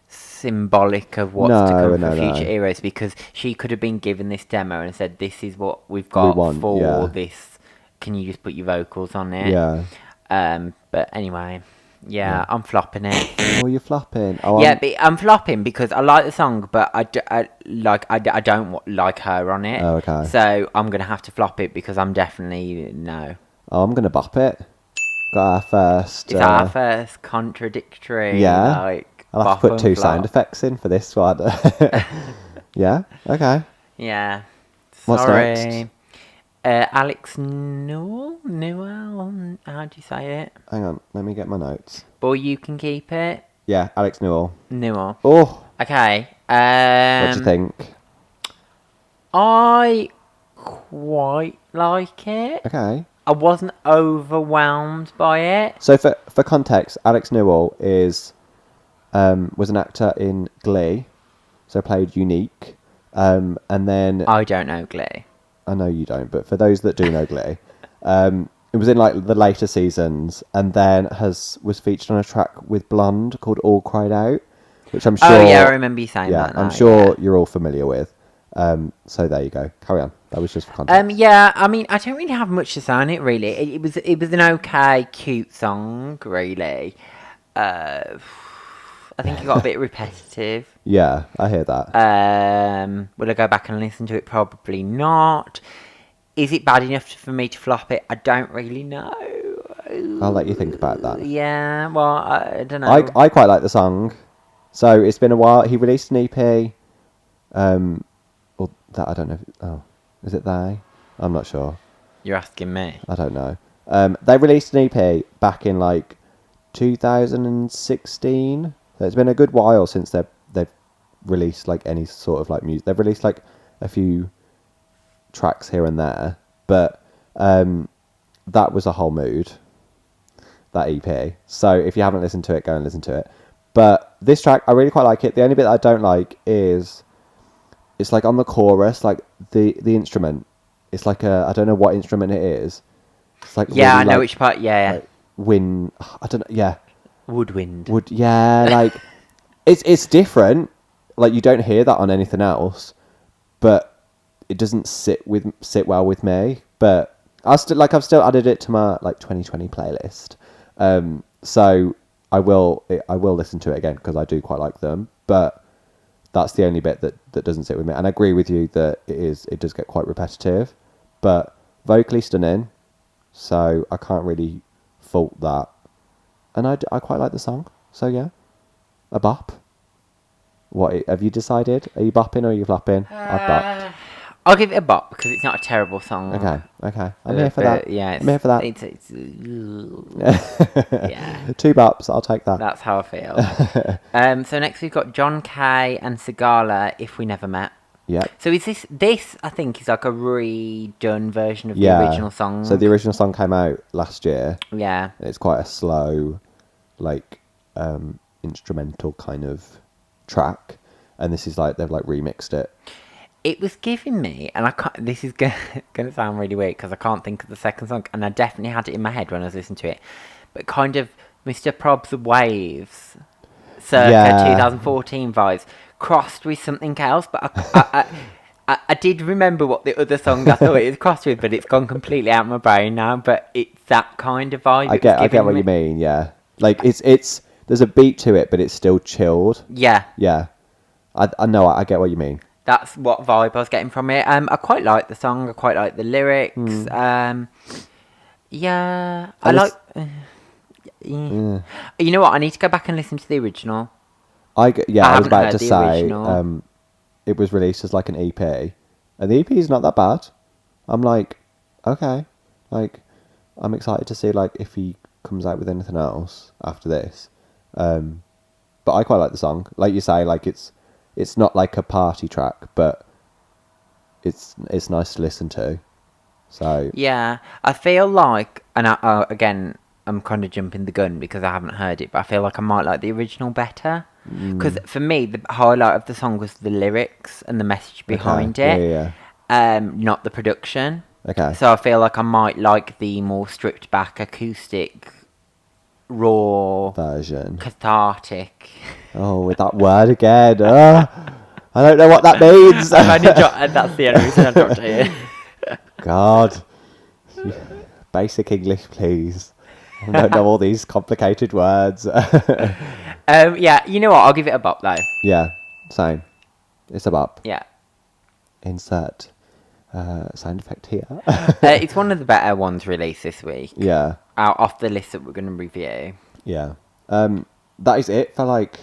Speaker 2: symbolic of what's to come for future eras, because she could have been given this demo and said, this is what we've got for this, can you just put your vocals on it?
Speaker 1: Yeah.
Speaker 2: But anyway, yeah, I'm flopping it.
Speaker 1: Oh, you're flopping. Oh,
Speaker 2: Yeah, but I'm flopping because I like the song, but I don't like her on it.
Speaker 1: Oh, okay.
Speaker 2: So I'm going to have to flop it because I'm definitely no.
Speaker 1: Oh, I'm gonna bop it. Got our first.
Speaker 2: It's our first contradictory.
Speaker 1: Yeah.
Speaker 2: Like,
Speaker 1: I'll have to put 2 sound effects in for this one. Yeah. Okay.
Speaker 2: Yeah.
Speaker 1: What's
Speaker 2: Sorry.
Speaker 1: next?
Speaker 2: Alex Newell? How do you say it?
Speaker 1: Hang on. Let me get my notes.
Speaker 2: Boy, you can keep it.
Speaker 1: Yeah, Alex Newell.
Speaker 2: Newell.
Speaker 1: Oh.
Speaker 2: Okay.
Speaker 1: What do you think?
Speaker 2: I quite like it.
Speaker 1: Okay.
Speaker 2: I wasn't overwhelmed by it.
Speaker 1: So for context, Alex Newell is was an actor in Glee, so played Unique, and then
Speaker 2: I don't know Glee.
Speaker 1: I know you don't, but for those that do know Glee, it was in like the later seasons, and then was featured on a track with Blonde called "All Cried Out," which I'm sure.
Speaker 2: Oh yeah, I remember you saying that.
Speaker 1: I'm sure you're all familiar with. So there you go. Carry on. That was just for context.
Speaker 2: Yeah, I mean, I don't really have much to say on it, really. It was an okay, cute song, really. I think it got a bit repetitive.
Speaker 1: Yeah, I hear that.
Speaker 2: Will I go back and listen to it? Probably not. Is it bad enough for me to flop it? I don't really know.
Speaker 1: I'll let you think about that.
Speaker 2: Yeah, well, I don't know.
Speaker 1: I quite like the song. So it's been a while. He released an EP. Or that I don't know. Is it they? I'm not sure.
Speaker 2: You're asking me.
Speaker 1: I don't know. They released an EP back in like 2016. So it's been a good while since they've released like any sort of like music. They've released like a few tracks here and there, but that was a whole mood. That EP. So if you haven't listened to it, go and listen to it. But this track, I really quite like it. The only bit that I don't like is it's like on the chorus, like the instrument. It's like I don't know what instrument it is. It's like
Speaker 2: Yeah,
Speaker 1: really,
Speaker 2: I know
Speaker 1: like,
Speaker 2: which part. Yeah,
Speaker 1: like wind. I don't know. Yeah,
Speaker 2: woodwind.
Speaker 1: yeah. Like it's different. Like you don't hear that on anything else, but it doesn't sit well with me. But I've still added it to my like 2020 playlist. So I will listen to it again because I do quite like them. But that's the only bit that doesn't sit with me. And I agree with you that it does get quite repetitive, but vocally stunning. So I can't really fault that. And I quite like the song. So yeah, a bop. What have you decided? Are you bopping or are you flopping? I bopped.
Speaker 2: I'll give it a bop because it's not a terrible song.
Speaker 1: Okay. I'm here for that.
Speaker 2: Yeah,
Speaker 1: I'm here for that.
Speaker 2: It's yeah.
Speaker 1: 2 bops. I'll take that.
Speaker 2: That's how I feel. So next we've got John Kay and Sigala, If We Never Met.
Speaker 1: Yeah.
Speaker 2: So is this I think is like a redone version of the original song.
Speaker 1: So the original song came out last year.
Speaker 2: Yeah.
Speaker 1: And it's quite a slow, like, instrumental kind of track. And this is like, they've like remixed it.
Speaker 2: It was giving me, and I can't, this is going to sound really weird because I can't think of the second song, and I definitely had it in my head when I was listening to it, but kind of Mr. Probs Waves, circa 2014 vibes, crossed with something else, but I did remember what the other song I thought it was crossed with, but it's gone completely out of my brain now, but it's that kind of vibe.
Speaker 1: I get what you mean, yeah. Like, it's there's a beat to it, but it's still chilled.
Speaker 2: Yeah.
Speaker 1: Yeah. I know, I get what you mean.
Speaker 2: That's what vibe I was getting from it. I quite like the song. I quite like the lyrics. Yeah, I like. You know what? I need to go back and listen to the original.
Speaker 1: I was about to say,
Speaker 2: original.
Speaker 1: It was released as like an EP, and the EP is not that bad. I'm like, okay, like, I'm excited to see like if he comes out with anything else after this. But I quite like the song. Like you say, like it's not like a party track, but it's nice to listen to. So
Speaker 2: yeah, I feel like, and again, I'm kind of jumping the gun because I haven't heard it, but I feel like I might like the original better. Because for me, the highlight of the song was the lyrics and the message behind it, not the production.
Speaker 1: Okay.
Speaker 2: So I feel like I might like the more stripped back acoustic, raw
Speaker 1: version,
Speaker 2: cathartic.
Speaker 1: Oh, with that word again. I don't know what that means.
Speaker 2: That's the only reason I dropped it here.
Speaker 1: God. Basic English, please. I don't know all these complicated words.
Speaker 2: Yeah, you know what? I'll give it a bop, though.
Speaker 1: Yeah, same. It's a bop.
Speaker 2: Yeah.
Speaker 1: Insert sound effect here.
Speaker 2: It's one of the better ones released this week.
Speaker 1: Yeah.
Speaker 2: Out off the list that we're going to review.
Speaker 1: Yeah. That is it for, like,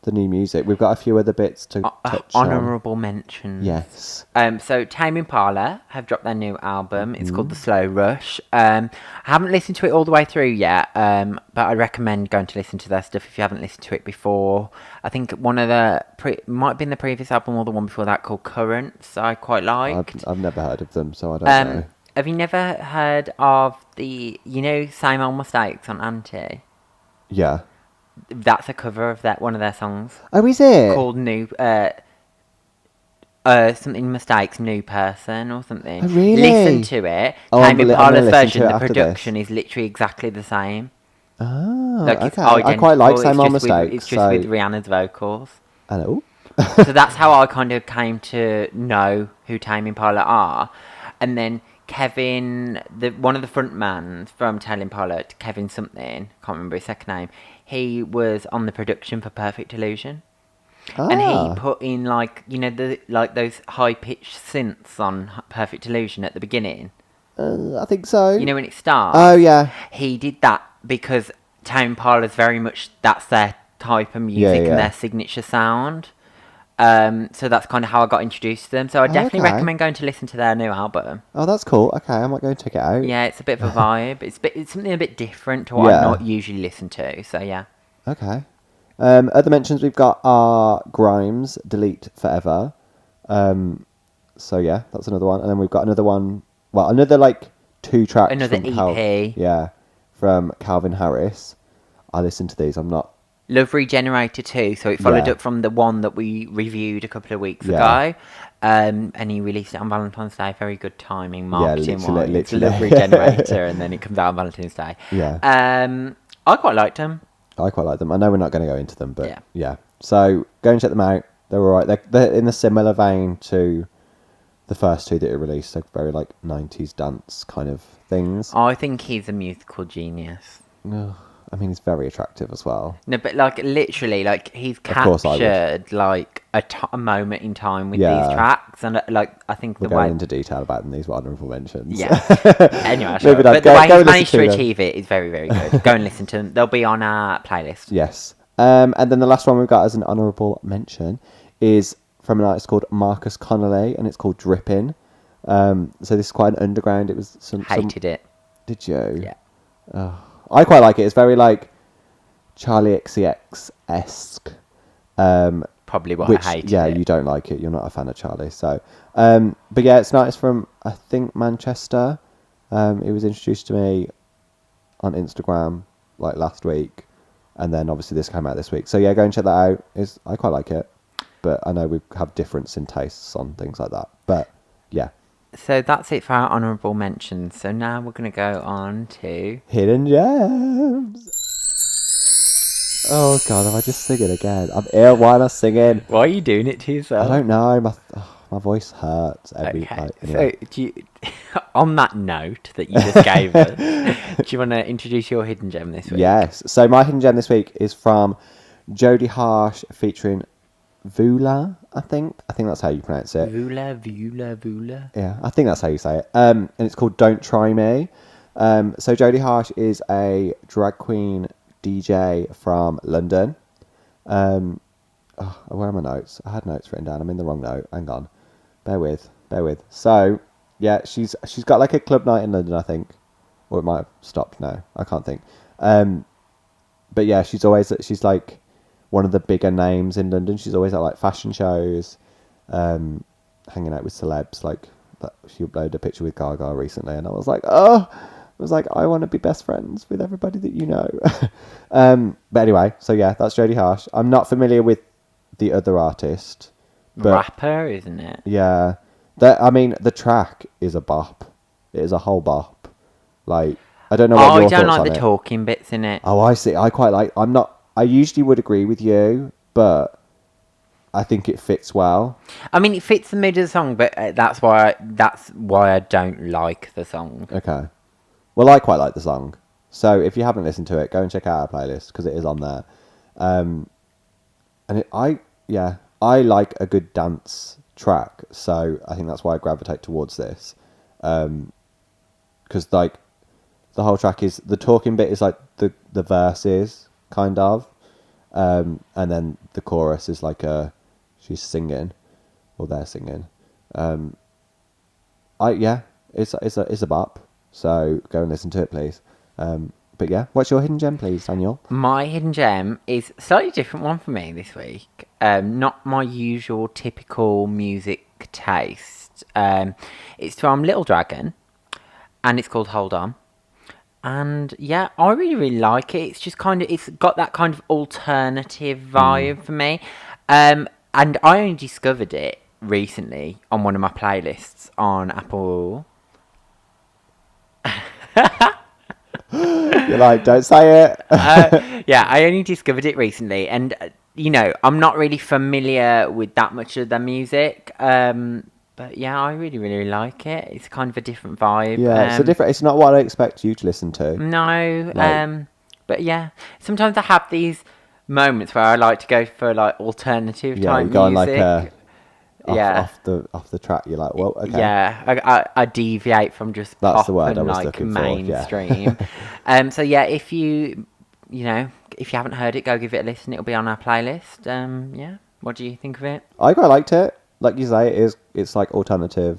Speaker 1: the new music. We've got a few other bits to touch on.
Speaker 2: Honourable mentions.
Speaker 1: Yes.
Speaker 2: So Tame Impala have dropped their new album. It's called The Slow Rush. I haven't listened to it all the way through yet, but I recommend going to listen to their stuff if you haven't listened to it before. I think one of the might have been the previous album or the one before that called Currents. I quite liked.
Speaker 1: I've never heard of them, so I don't know.
Speaker 2: Have you never heard of Same Old Mistakes on Auntie?
Speaker 1: Yeah.
Speaker 2: That's a cover of one of their songs.
Speaker 1: Oh, is it?
Speaker 2: Called something Mistakes, New Person or something.
Speaker 1: Oh, really?
Speaker 2: Listen to it. Tame Impala's version, the production is literally exactly the same.
Speaker 1: Oh,
Speaker 2: Like,
Speaker 1: okay.
Speaker 2: it's identical.
Speaker 1: I quite like Same Old
Speaker 2: It's
Speaker 1: Mistakes.
Speaker 2: just with Rihanna's vocals.
Speaker 1: Hello.
Speaker 2: So that's how I kind of came to know who Tame Impala are. And then Kevin, one of the frontmans from Tame Impala, Kevin something, can't remember his second name, he was on the production for Perfect Illusion. And he put in, like, those high-pitched synths on Perfect Illusion at the beginning.
Speaker 1: I think so.
Speaker 2: You know when it starts?
Speaker 1: Oh, yeah.
Speaker 2: He did that because Tame Impala's very much, that's their type of music and their signature sound. So that's kind of how I got introduced to them. So I definitely recommend going to listen to their new album.
Speaker 1: Oh, that's cool. Okay, I might go and check it out.
Speaker 2: Yeah, it's a bit of a vibe. It's something a bit different to what I not usually listen to. So yeah.
Speaker 1: Okay. Other mentions we've got are Grimes, Delete Forever. So yeah, that's another one. And then we've got another one. Well, another like 2 tracks.
Speaker 2: Another EP.
Speaker 1: From Calvin Harris. I listened to these. I'm not.
Speaker 2: Love Regenerator 2, so it followed up from the one that we reviewed a couple of weeks ago. And he released it on Valentine's Day. Very good timing, marketing-wise.
Speaker 1: Literally.
Speaker 2: Love Regenerator, and then it comes out on Valentine's Day.
Speaker 1: Yeah.
Speaker 2: I quite liked them.
Speaker 1: I quite like them. I know we're not going to go into them, but yeah. So go and check them out. They're all right. They're in a similar vein to the first 2 that are released. They're very like 90s dance kind of things.
Speaker 2: I think he's a musical genius.
Speaker 1: I mean, he's very attractive as well.
Speaker 2: No, but like literally, like he's captured like a moment in time with these tracks, and like I think
Speaker 1: we'll go into detail about them. These were honourable mentions.
Speaker 2: Yeah. Anyway, but the way he's managed to achieve it is very, very good. Go and listen to them. They'll be on our playlist.
Speaker 1: Yes. And then the last one we've got as an honourable mention is from an artist called Marcus Connolly, and it's called Drippin'. So this is quite an underground. It was
Speaker 2: Hated it.
Speaker 1: Did you?
Speaker 2: Yeah.
Speaker 1: I quite like it. It's very like Charlie XCX-esque.
Speaker 2: Probably what
Speaker 1: Which,
Speaker 2: I hated.
Speaker 1: yeah,
Speaker 2: it.
Speaker 1: you don't like it. You're not a fan of Charlie. So, but yeah, it's an artist from, I think, Manchester. It was introduced to me on Instagram like last week, and then obviously this came out this week. So yeah, go and check that out. I quite like it, but I know we have difference in tastes on things like that. But yeah,
Speaker 2: So that's it for our honourable mentions. So now we're going to go on to
Speaker 1: hidden gems. Oh God, am I just singing again? I'm ill. Why am I singing?
Speaker 2: Why are you doing it to yourself?
Speaker 1: I don't know. My voice hurts every.
Speaker 2: Okay.
Speaker 1: Like, anyway.
Speaker 2: So do you, on that note that you just gave us, do you want to introduce your hidden gem this week?
Speaker 1: Yes. So my hidden gem this week is from Jodie Harsh featuring Vula, I think. I think that's how you pronounce it.
Speaker 2: Vula.
Speaker 1: Yeah, I think that's how you say it. And it's called Don't Try Me. So Jodie Harsh is a drag queen DJ from London. Where are my notes? I had notes written down. I'm in the wrong note. Hang on. Bear with. So, yeah, she's got like a club night in London, I think. Or it might have stopped now. I can't think. But yeah, she's like one of the bigger names in London. She's always at like fashion shows, hanging out with celebs. Like she uploaded a picture with Gaga recently, and I was like, I want to be best friends with everybody that you know. But anyway, so yeah, that's Jodie Harsh. I'm not familiar with the other artist. But
Speaker 2: Rapper, isn't it?
Speaker 1: yeah, the track is a bop. It is a whole bop. Like, I don't know what your
Speaker 2: I don't
Speaker 1: thoughts
Speaker 2: like
Speaker 1: on
Speaker 2: the
Speaker 1: it.
Speaker 2: talking bits in it.
Speaker 1: Oh, I see. I quite like. I usually would agree with you, but I think it fits well.
Speaker 2: I mean, it fits the mood of the song, but that's why I don't like the song.
Speaker 1: Okay. Well, I quite like the song. So if you haven't listened to it, go and check out our playlist because it is on there. I like a good dance track, so I think that's why I gravitate towards this. Because like the whole track is the talking bit is like the verses kind of, and then the chorus is like she's singing, or they're singing. It's a bop. So go and listen to it, please. But yeah, what's your hidden gem, please, Daniel?
Speaker 2: My hidden gem is a slightly different one for me this week. Not my usual typical music taste. It's from Little Dragon, and it's called Hold On. And yeah, I really, really like it. It's just it's got that kind of alternative vibe for me. And I only discovered it recently on one of my playlists on Apple.
Speaker 1: You're like, don't say it.
Speaker 2: Yeah, I only discovered it recently, and I'm not really familiar with that much of their music. But yeah, I really, really like it. It's kind of a different vibe.
Speaker 1: Yeah, it's different. It's not what I expect you to listen to.
Speaker 2: No, but yeah, sometimes I have these moments where I like to go for like alternative
Speaker 1: Yeah,
Speaker 2: type
Speaker 1: you go on
Speaker 2: music.
Speaker 1: like
Speaker 2: Yeah.
Speaker 1: off the track. You're like, well, okay.
Speaker 2: Yeah, I deviate from just
Speaker 1: That's
Speaker 2: pop
Speaker 1: the word I
Speaker 2: and
Speaker 1: was
Speaker 2: like
Speaker 1: looking for, yeah.
Speaker 2: mainstream. So yeah, if you haven't heard it, go give it a listen. It'll be on our playlist. Yeah, what do you think of it?
Speaker 1: I quite liked it. Like you say, it's like alternative,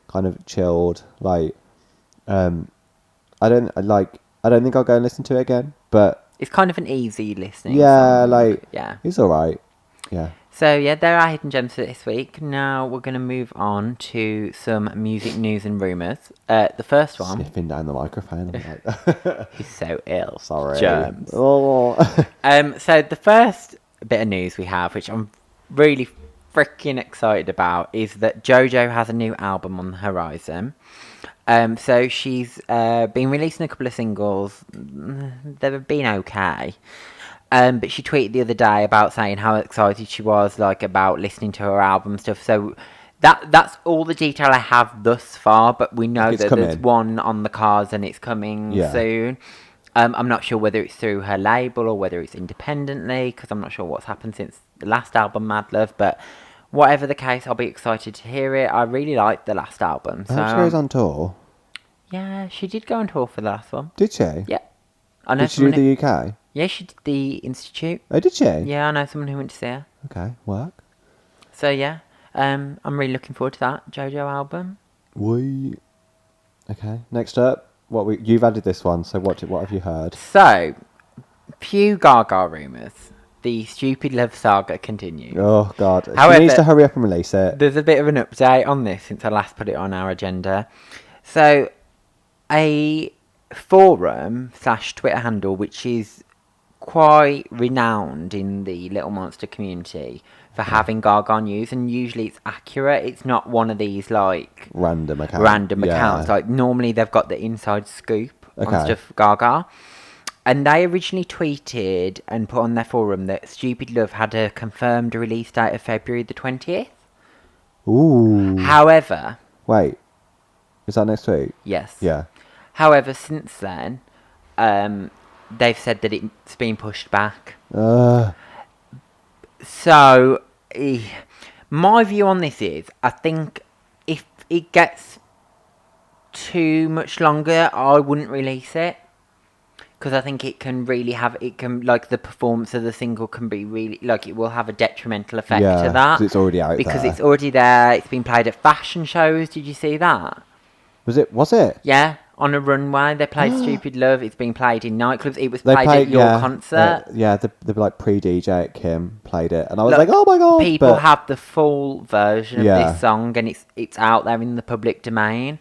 Speaker 1: kind of chilled. Like, I don't think I'll go and listen to it again. But
Speaker 2: It's kind of an easy listening.
Speaker 1: yeah,
Speaker 2: song.
Speaker 1: like
Speaker 2: Yeah.
Speaker 1: it's all right. Yeah.
Speaker 2: So yeah, there are hidden gems for this week. Now we're going to move on to some music news and rumours. The first one
Speaker 1: Sniffing down the microphone. I'm like,
Speaker 2: is so ill.
Speaker 1: sorry.
Speaker 2: Germs.
Speaker 1: Oh.
Speaker 2: So the first bit of news we have, which I'm really freaking excited about, is that JoJo has a new album on the horizon. So she's been releasing a couple of singles. They've been okay. But she tweeted the other day about saying how excited she was, like, about listening to her album and stuff. So that's all the detail I have thus far. But we know that there's one on the cards and it's coming soon. I'm not sure whether it's through her label or whether it's independently, because I'm not sure what's happened since the last album, Mad Love. But whatever the case, I'll be excited to hear it. I really liked the last album.
Speaker 1: I hope she goes on tour.
Speaker 2: Yeah, she did go on tour for the last one.
Speaker 1: Did she?
Speaker 2: Yeah. I know
Speaker 1: did she do the UK?
Speaker 2: Yeah, she did the Institute.
Speaker 1: Oh, did she?
Speaker 2: Yeah, I know someone who went to see her.
Speaker 1: Okay, work.
Speaker 2: So yeah, I'm really looking forward to that JoJo album.
Speaker 1: Okay. Next up, you've added this one. So what have you heard?
Speaker 2: So, few Gaga rumours. The Stupid Love saga continues.
Speaker 1: Oh God,
Speaker 2: However,
Speaker 1: she needs to hurry up and release it.
Speaker 2: There's a bit of an update on this since I last put it on our agenda. So, a forum / Twitter handle which is quite renowned in the Little Monster community for having Gaga news, and usually it's accurate. It's not one of these like
Speaker 1: Random accounts.
Speaker 2: Like normally they've got the inside scoop on
Speaker 1: Okay.
Speaker 2: stuff Gaga. And they originally tweeted and put on their forum that Stupid Love had a confirmed release date of February the 20th.
Speaker 1: Ooh.
Speaker 2: However,
Speaker 1: Wait, is that next week?
Speaker 2: yes.
Speaker 1: Yeah.
Speaker 2: However, since then, they've said that it's been pushed back. So, my view on this is, I think if it gets too much longer, I wouldn't release it. Because I think it can like, the performance of the single can be really, like, it will have a detrimental effect to that.
Speaker 1: Because it's already out
Speaker 2: Because
Speaker 1: there.
Speaker 2: it's already there. It's been played at fashion shows. Did you see that?
Speaker 1: Was it?
Speaker 2: Yeah, on a runway. They played Stupid Love. It's been played in nightclubs. It was played at your concert.
Speaker 1: The like pre-DJ at Kim played it. And I was like, oh my God.
Speaker 2: People have the full version of
Speaker 1: Yeah.
Speaker 2: this song, and it's out there in the public domain.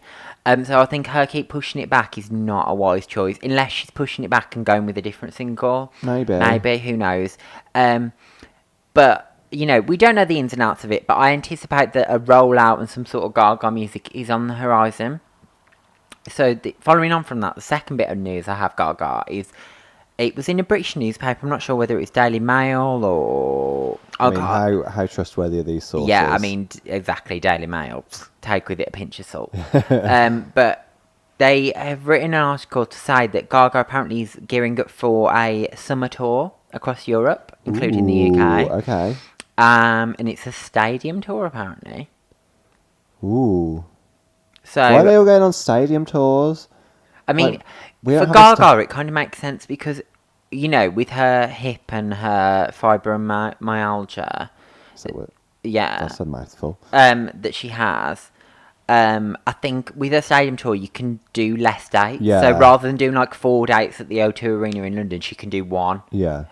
Speaker 2: So I think her keep pushing it back is not a wise choice, unless she's pushing it back and going with a different single. Maybe, who knows? But, you know, we don't know the ins and outs of it, but I anticipate that a rollout and some sort of Gaga music is on the horizon. So following on from that, the second bit of news I have Gaga is, it was in a British newspaper. I'm not sure whether it was Daily Mail or...
Speaker 1: I mean, how trustworthy are these sources?
Speaker 2: Yeah, I mean, exactly, Daily Mail. Take with it a pinch of salt. But they have written an article to say that Gaga apparently is gearing up for a summer tour across Europe, including the UK.
Speaker 1: Okay.
Speaker 2: And it's a stadium tour, apparently.
Speaker 1: Ooh.
Speaker 2: So,
Speaker 1: why are they all going on stadium tours?
Speaker 2: I mean,
Speaker 1: Like, we don't
Speaker 2: for
Speaker 1: have
Speaker 2: Gaga, it kind of makes sense because, you know, with her hip and her fibromyalgia, yeah,
Speaker 1: That's a mouthful.
Speaker 2: that she has, I think with a stadium tour you can do less dates.
Speaker 1: Yeah.
Speaker 2: So rather than doing like 4 dates at the O2 Arena in London, she can do 1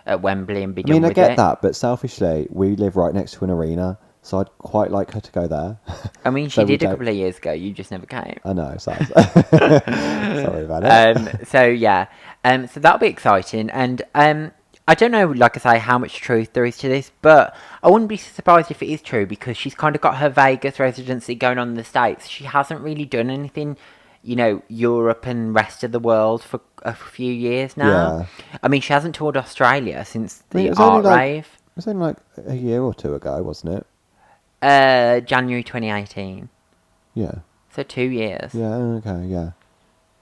Speaker 2: at Wembley and be done with it.
Speaker 1: I get that, but selfishly, we live right next to an arena, so I'd quite like her to go there.
Speaker 2: I mean, she did a couple of years ago. You just never came.
Speaker 1: I know, sad. Sorry about it.
Speaker 2: So yeah, so that'll be exciting, and I don't know, like I say, how much truth there is to this, but I wouldn't be surprised if it is true, because she's kind of got her Vegas residency going on in the States. She hasn't really done anything, you know, Europe and rest of the world for a few years now.
Speaker 1: Yeah.
Speaker 2: I mean, she hasn't toured Australia since the
Speaker 1: it was
Speaker 2: art
Speaker 1: only
Speaker 2: rave.
Speaker 1: It was only like a year or two ago, wasn't it?
Speaker 2: January 2018.
Speaker 1: Yeah.
Speaker 2: So 2 years.
Speaker 1: Yeah, okay, yeah.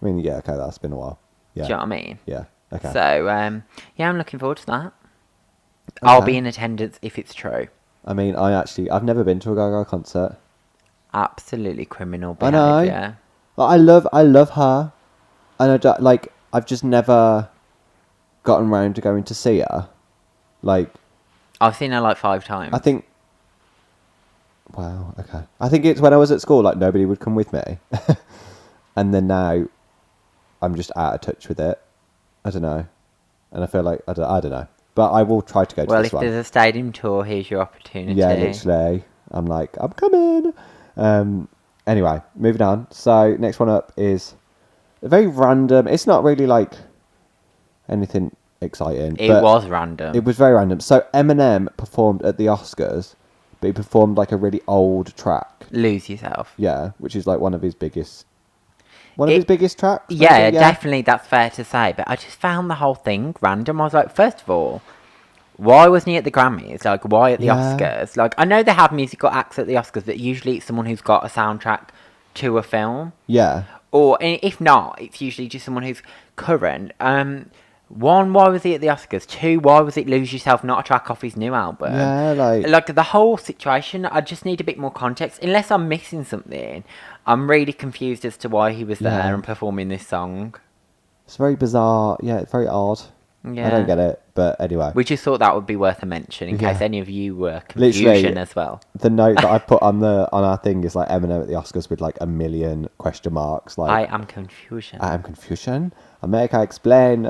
Speaker 1: I mean, yeah, okay, that's been a while. Yeah.
Speaker 2: Do you know what I mean?
Speaker 1: Yeah, okay.
Speaker 2: So, yeah, I'm looking forward to that. I'll be in attendance if it's true.
Speaker 1: I mean, I've never been to a Gaga concert.
Speaker 2: Absolutely criminal
Speaker 1: I
Speaker 2: behaviour.
Speaker 1: know. I love her. And I've just never gotten round to going to see her. Like,
Speaker 2: I've seen her like 5 times.
Speaker 1: I think... Wow, okay. I think it's when I was at school, like, nobody would come with me. And then now, I'm just out of touch with it. I don't know. And I feel like, I don't know. But I will try to go to
Speaker 2: well,
Speaker 1: this one.
Speaker 2: if there's a stadium tour, here's your opportunity.
Speaker 1: Yeah, literally. I'm like, I'm coming. Anyway, moving on. So, next one up is a very random... It's not really, like, anything exciting.
Speaker 2: It was random.
Speaker 1: It was very random. So, Eminem performed at the Oscars, but he performed, like, a really old track.
Speaker 2: Lose Yourself.
Speaker 1: Yeah, which is, like, one of his biggest... his biggest tracks?
Speaker 2: Yeah,
Speaker 1: maybe?
Speaker 2: definitely, that's fair to say. But I just found the whole thing random. I was like, first of all, why wasn't he at the Grammys? Like, why at the Oscars? Like, I know they have musical acts at the Oscars, but usually it's someone who's got a soundtrack to a film.
Speaker 1: Yeah.
Speaker 2: Or, if not, it's usually just someone who's current. 1, why was he at the Oscars? 2, why was it Lose Yourself, not a track off his new album?
Speaker 1: Yeah,
Speaker 2: like the whole situation, I just need a bit more context. Unless I'm missing something, I'm really confused as to why he was there and performing this song.
Speaker 1: It's very bizarre. Yeah, it's very odd.
Speaker 2: Yeah.
Speaker 1: I don't get it. But anyway,
Speaker 2: We just thought that would be worth a mention in case
Speaker 1: Yeah.
Speaker 2: any of you were
Speaker 1: Literally,
Speaker 2: confusion as well.
Speaker 1: the note that I put on our thing is like Eminem at the Oscars with like a million question marks. Like,
Speaker 2: I am confusion.
Speaker 1: I am confusion. America, explain.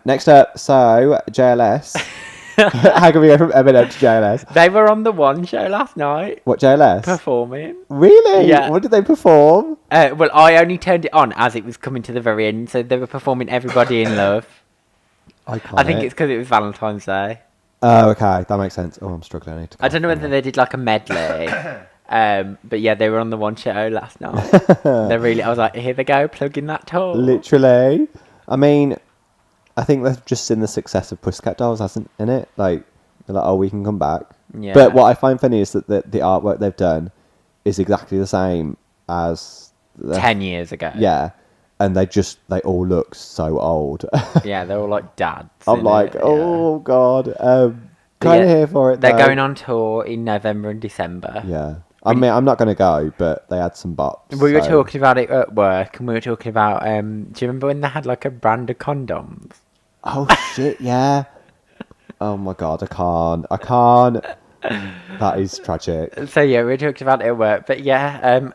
Speaker 1: Next up, so JLS. How can we go from Eminem to JLS?
Speaker 2: They were on the One show last night
Speaker 1: What, JLS?
Speaker 2: performing.
Speaker 1: Really?
Speaker 2: Yeah.
Speaker 1: What did they perform?
Speaker 2: Well, I only turned it on as it was coming to the very end, so they were performing Everybody in Love. I think it's because it was Valentine's Day.
Speaker 1: Oh, okay, that makes sense. Oh, I'm struggling. I need to.
Speaker 2: I don't know whether they did like a medley. But yeah, they were on the One show last night. I was like, here they go, plugging that tour.
Speaker 1: Literally. I mean, I think they've just seen the success of Pussycat Dolls, hasn't in it? Like, they're like, oh, we can come back.
Speaker 2: Yeah.
Speaker 1: But what I find funny is that the artwork they've done is exactly the same as
Speaker 2: 10 years ago.
Speaker 1: Yeah, and they all look so old.
Speaker 2: Yeah, they're all like dads.
Speaker 1: I'm like, oh god, kind of here for it.
Speaker 2: They're
Speaker 1: though.
Speaker 2: going on tour in November and December.
Speaker 1: Yeah, I mean, I'm not going to go, but they had some bops.
Speaker 2: We were talking about it at work, and we were talking about. Do you remember when they had like a brand of condoms?
Speaker 1: Oh shit, yeah. Oh my god, I can't. That is tragic.
Speaker 2: So yeah, we talked about it at work, but yeah,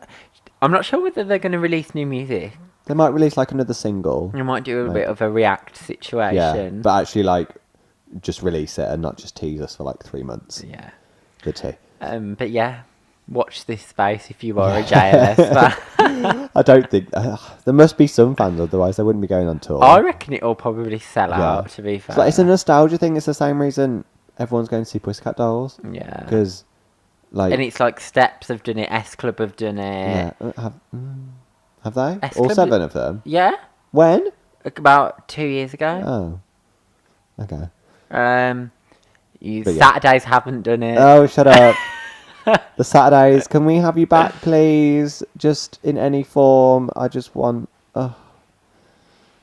Speaker 2: I'm not sure whether they're going to release new music.
Speaker 1: They might release like another single.
Speaker 2: They might do a bit of a react situation.
Speaker 1: Yeah, but actually like just release it and not just tease us for like 3 months.
Speaker 2: Yeah.
Speaker 1: The tea.
Speaker 2: But yeah, watch this space if you are a JLS fan.
Speaker 1: I don't think there must be some fans, otherwise they wouldn't be going on tour.
Speaker 2: I reckon it'll probably sell out. To be fair,
Speaker 1: It's a nostalgia thing. It's the same reason everyone's going to see Pussycat Dolls.
Speaker 2: Yeah.
Speaker 1: Because, like,
Speaker 2: and it's like Steps have done it, S Club have done it.
Speaker 1: Yeah. Have they?
Speaker 2: S
Speaker 1: All
Speaker 2: Club
Speaker 1: 7 of them?
Speaker 2: Yeah.
Speaker 1: When?
Speaker 2: About 2 years ago.
Speaker 1: Oh. Okay.
Speaker 2: Saturdays haven't done it.
Speaker 1: Oh, shut up. The Saturdays, can we have you back, please? Just in any form. I just want.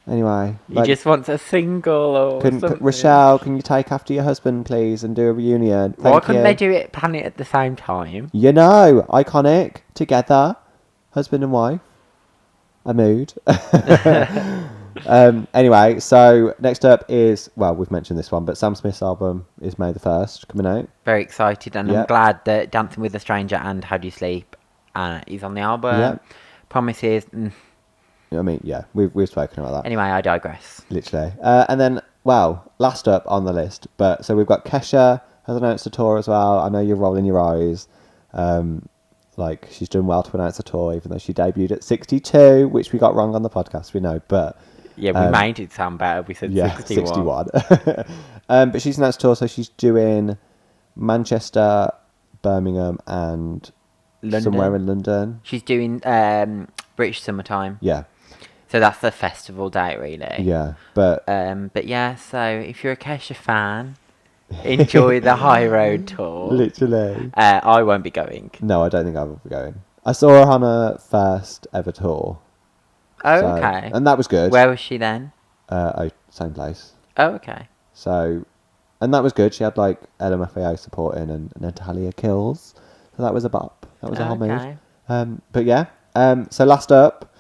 Speaker 1: Anyway.
Speaker 2: You just want a single or something.
Speaker 1: Rochelle, can you take after your husband, please, and do a reunion?
Speaker 2: Why couldn't they do it Planet at the same time?
Speaker 1: You know, iconic, together, husband and wife. A mood. Anyway, so next up is, well, we've mentioned this one, but Sam Smith's album is May the 1st, coming out.
Speaker 2: Very excited, and I'm glad that Dancing with a Stranger and How Do You Sleep is on the album.
Speaker 1: Yeah.
Speaker 2: Promises.
Speaker 1: I mean, yeah, we've spoken about that.
Speaker 2: Anyway, I digress.
Speaker 1: Literally. And then, well, last up on the list, but so we've got Kesha has announced a tour as well. I know you're rolling your eyes. Like, she's done well to announce a tour, even though she debuted at 62, which we got wrong on the podcast, we know, but...
Speaker 2: Yeah, we made it sound better. We said 61.
Speaker 1: 61. But she's announced a tour, so she's doing Manchester, Birmingham, and
Speaker 2: London.
Speaker 1: Somewhere in London.
Speaker 2: She's doing British Summertime.
Speaker 1: Yeah.
Speaker 2: So that's the festival date, really.
Speaker 1: Yeah, but
Speaker 2: yeah, so if you're a Kesha fan, enjoy the High Road tour.
Speaker 1: Literally.
Speaker 2: I won't be going.
Speaker 1: No, I don't think I will be going. I saw her on her first ever tour.
Speaker 2: Oh,
Speaker 1: So,
Speaker 2: okay.
Speaker 1: and that was good.
Speaker 2: Where was she then?
Speaker 1: Same place.
Speaker 2: Oh, okay.
Speaker 1: So, and that was good. She had like LMFAO supporting and Natalia Kills. So that was a bop. That was a whole mood. But yeah. So last up,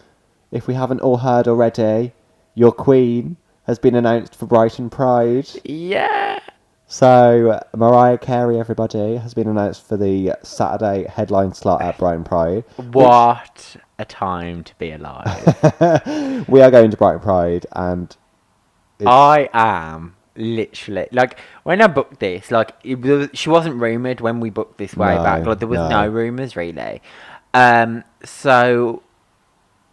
Speaker 1: if we haven't all heard already, your queen has been announced for Brighton Pride.
Speaker 2: Yeah.
Speaker 1: So Mariah Carey, everybody, has been announced for the Saturday headline slot at Brighton Pride.
Speaker 2: What a time to be alive.
Speaker 1: We are going to Brighton Pride, and
Speaker 2: I am literally, like, when I booked this, like, she wasn't rumoured when we booked this way back. Like, there was no rumours, really. So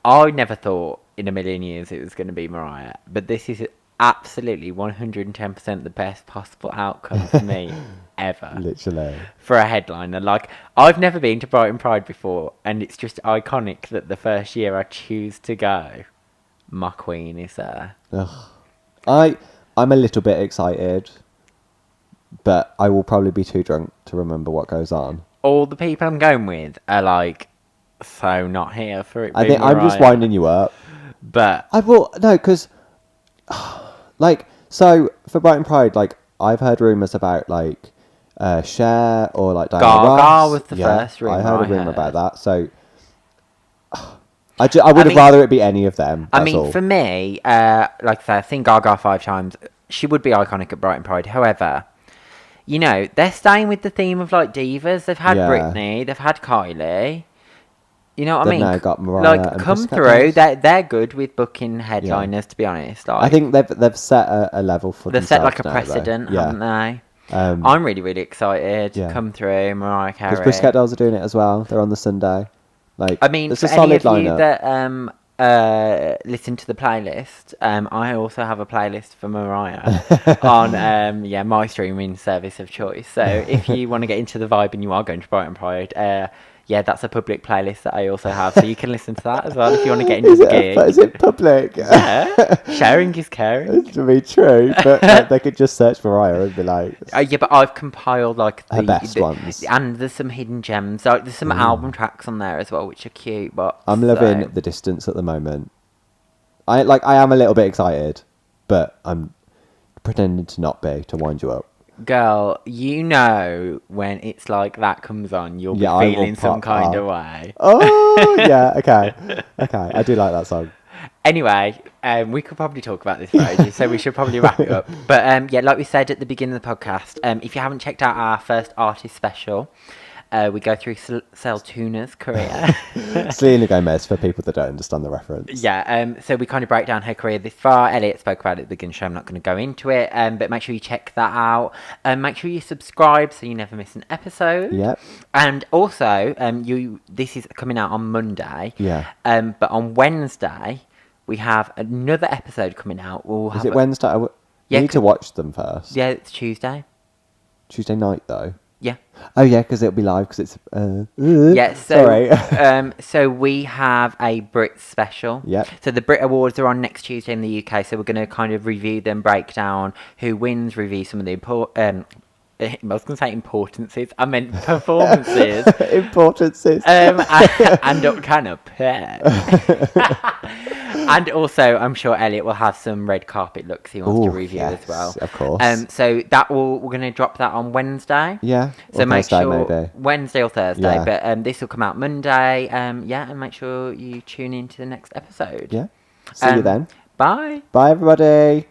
Speaker 2: I never thought in a million years it was going to be Mariah. But this is absolutely 110% the best possible outcome for me ever.
Speaker 1: Literally.
Speaker 2: For a headliner. Like, I've never been to Brighton Pride before, and it's just iconic that the first year I choose to go, my queen is there.
Speaker 1: I'm a little bit excited, but I will probably be too drunk to remember what goes on.
Speaker 2: All the people I'm going with are like so not here for it.
Speaker 1: I think I'm just winding you up.
Speaker 2: But
Speaker 1: I will no, because like, so for Brighton Pride, like, I've heard rumours about like Cher or like Diana
Speaker 2: Gaga
Speaker 1: Ross.
Speaker 2: was the first rumour
Speaker 1: I heard a
Speaker 2: I
Speaker 1: rumour
Speaker 2: heard.
Speaker 1: about that. So I would have rather it be any of them.
Speaker 2: I
Speaker 1: That's
Speaker 2: mean,
Speaker 1: all.
Speaker 2: for me, like I said, I think Gaga 5 times. She would be iconic at Brighton Pride. However, you know, they're staying with the theme of like divas. They've had
Speaker 1: Yeah.
Speaker 2: Britney, they've had Kylie. You know what I
Speaker 1: They've
Speaker 2: mean?
Speaker 1: now got Mariah
Speaker 2: Like,
Speaker 1: and
Speaker 2: come
Speaker 1: Pussycat
Speaker 2: through.
Speaker 1: Dolls.
Speaker 2: They're good with booking headliners. To be honest, like,
Speaker 1: I think they've set a level for
Speaker 2: they've
Speaker 1: themselves
Speaker 2: set like a
Speaker 1: now,
Speaker 2: precedent,
Speaker 1: though.
Speaker 2: haven't they?
Speaker 1: Yeah.
Speaker 2: I'm really, really excited.
Speaker 1: Yeah.
Speaker 2: Come through, Mariah
Speaker 1: Because
Speaker 2: Carey.
Speaker 1: Pussycat Dolls are doing it as well. They're on the Sunday. Like,
Speaker 2: I mean,
Speaker 1: it's
Speaker 2: for
Speaker 1: a
Speaker 2: any
Speaker 1: solid
Speaker 2: of you
Speaker 1: lineup.
Speaker 2: that listen to the playlist, I also have a playlist for Mariah on my streaming service of choice. So if you want to get into the vibe and you are going to Brighton Pride, that's a public playlist that I also have, so you can listen to that as well if you want to get into the gig.
Speaker 1: Is it public?
Speaker 2: Yeah, sharing is caring.
Speaker 1: To be true, but like, they could just search Mariah and be like,
Speaker 2: Yeah, but I've compiled like
Speaker 1: her best ones.
Speaker 2: and there's some hidden gems. Like there's some album tracks on there as well, which are cute. But
Speaker 1: I'm loving the distance at the moment. I am a little bit excited, but I'm pretending to not be to wind you up.
Speaker 2: Girl, you know when it's like that comes on, you'll be
Speaker 1: Yeah, I will
Speaker 2: feeling some
Speaker 1: pop
Speaker 2: kind
Speaker 1: up.
Speaker 2: of way.
Speaker 1: Oh yeah, okay. I do like that song.
Speaker 2: Anyway, we could probably talk about this for ages, so we should probably wrap it up. But like we said at the beginning of the podcast, if you haven't checked out our first artist special, we go through Seltuna's career.
Speaker 1: Selena Gomez, for people that don't understand the reference.
Speaker 2: Yeah, so we kind of break down her career this far. Elliot spoke about it at the beginning of the show. I'm not going to go into it, but make sure you check that out. Make sure you subscribe so you never miss an episode.
Speaker 1: Yep.
Speaker 2: And also, this is coming out on Monday.
Speaker 1: Yeah.
Speaker 2: But on Wednesday, we have another episode coming out.
Speaker 1: Is it Wednesday? You need to watch them first.
Speaker 2: Yeah, it's Tuesday.
Speaker 1: Tuesday night, though.
Speaker 2: Yeah.
Speaker 1: Oh, yeah, because it'll be live, because it's...
Speaker 2: Yeah, so,
Speaker 1: sorry.
Speaker 2: so we have a Brit special.
Speaker 1: Yep.
Speaker 2: So the Brit Awards are on next Tuesday in the UK, so we're going to kind of review them, break down who wins, review some of the I was going to say importances. I meant performances.
Speaker 1: Importances.
Speaker 2: And kind of And also, I'm sure Elliot will have some red carpet looks he wants to review as well.
Speaker 1: Of course.
Speaker 2: So we're going to drop that on Wednesday.
Speaker 1: Yeah.
Speaker 2: So make
Speaker 1: Thursday,
Speaker 2: sure
Speaker 1: maybe.
Speaker 2: Wednesday or Thursday.
Speaker 1: Yeah.
Speaker 2: But this will come out Monday. And make sure you tune in to the next episode.
Speaker 1: Yeah. See you then.
Speaker 2: Bye.
Speaker 1: Bye, everybody.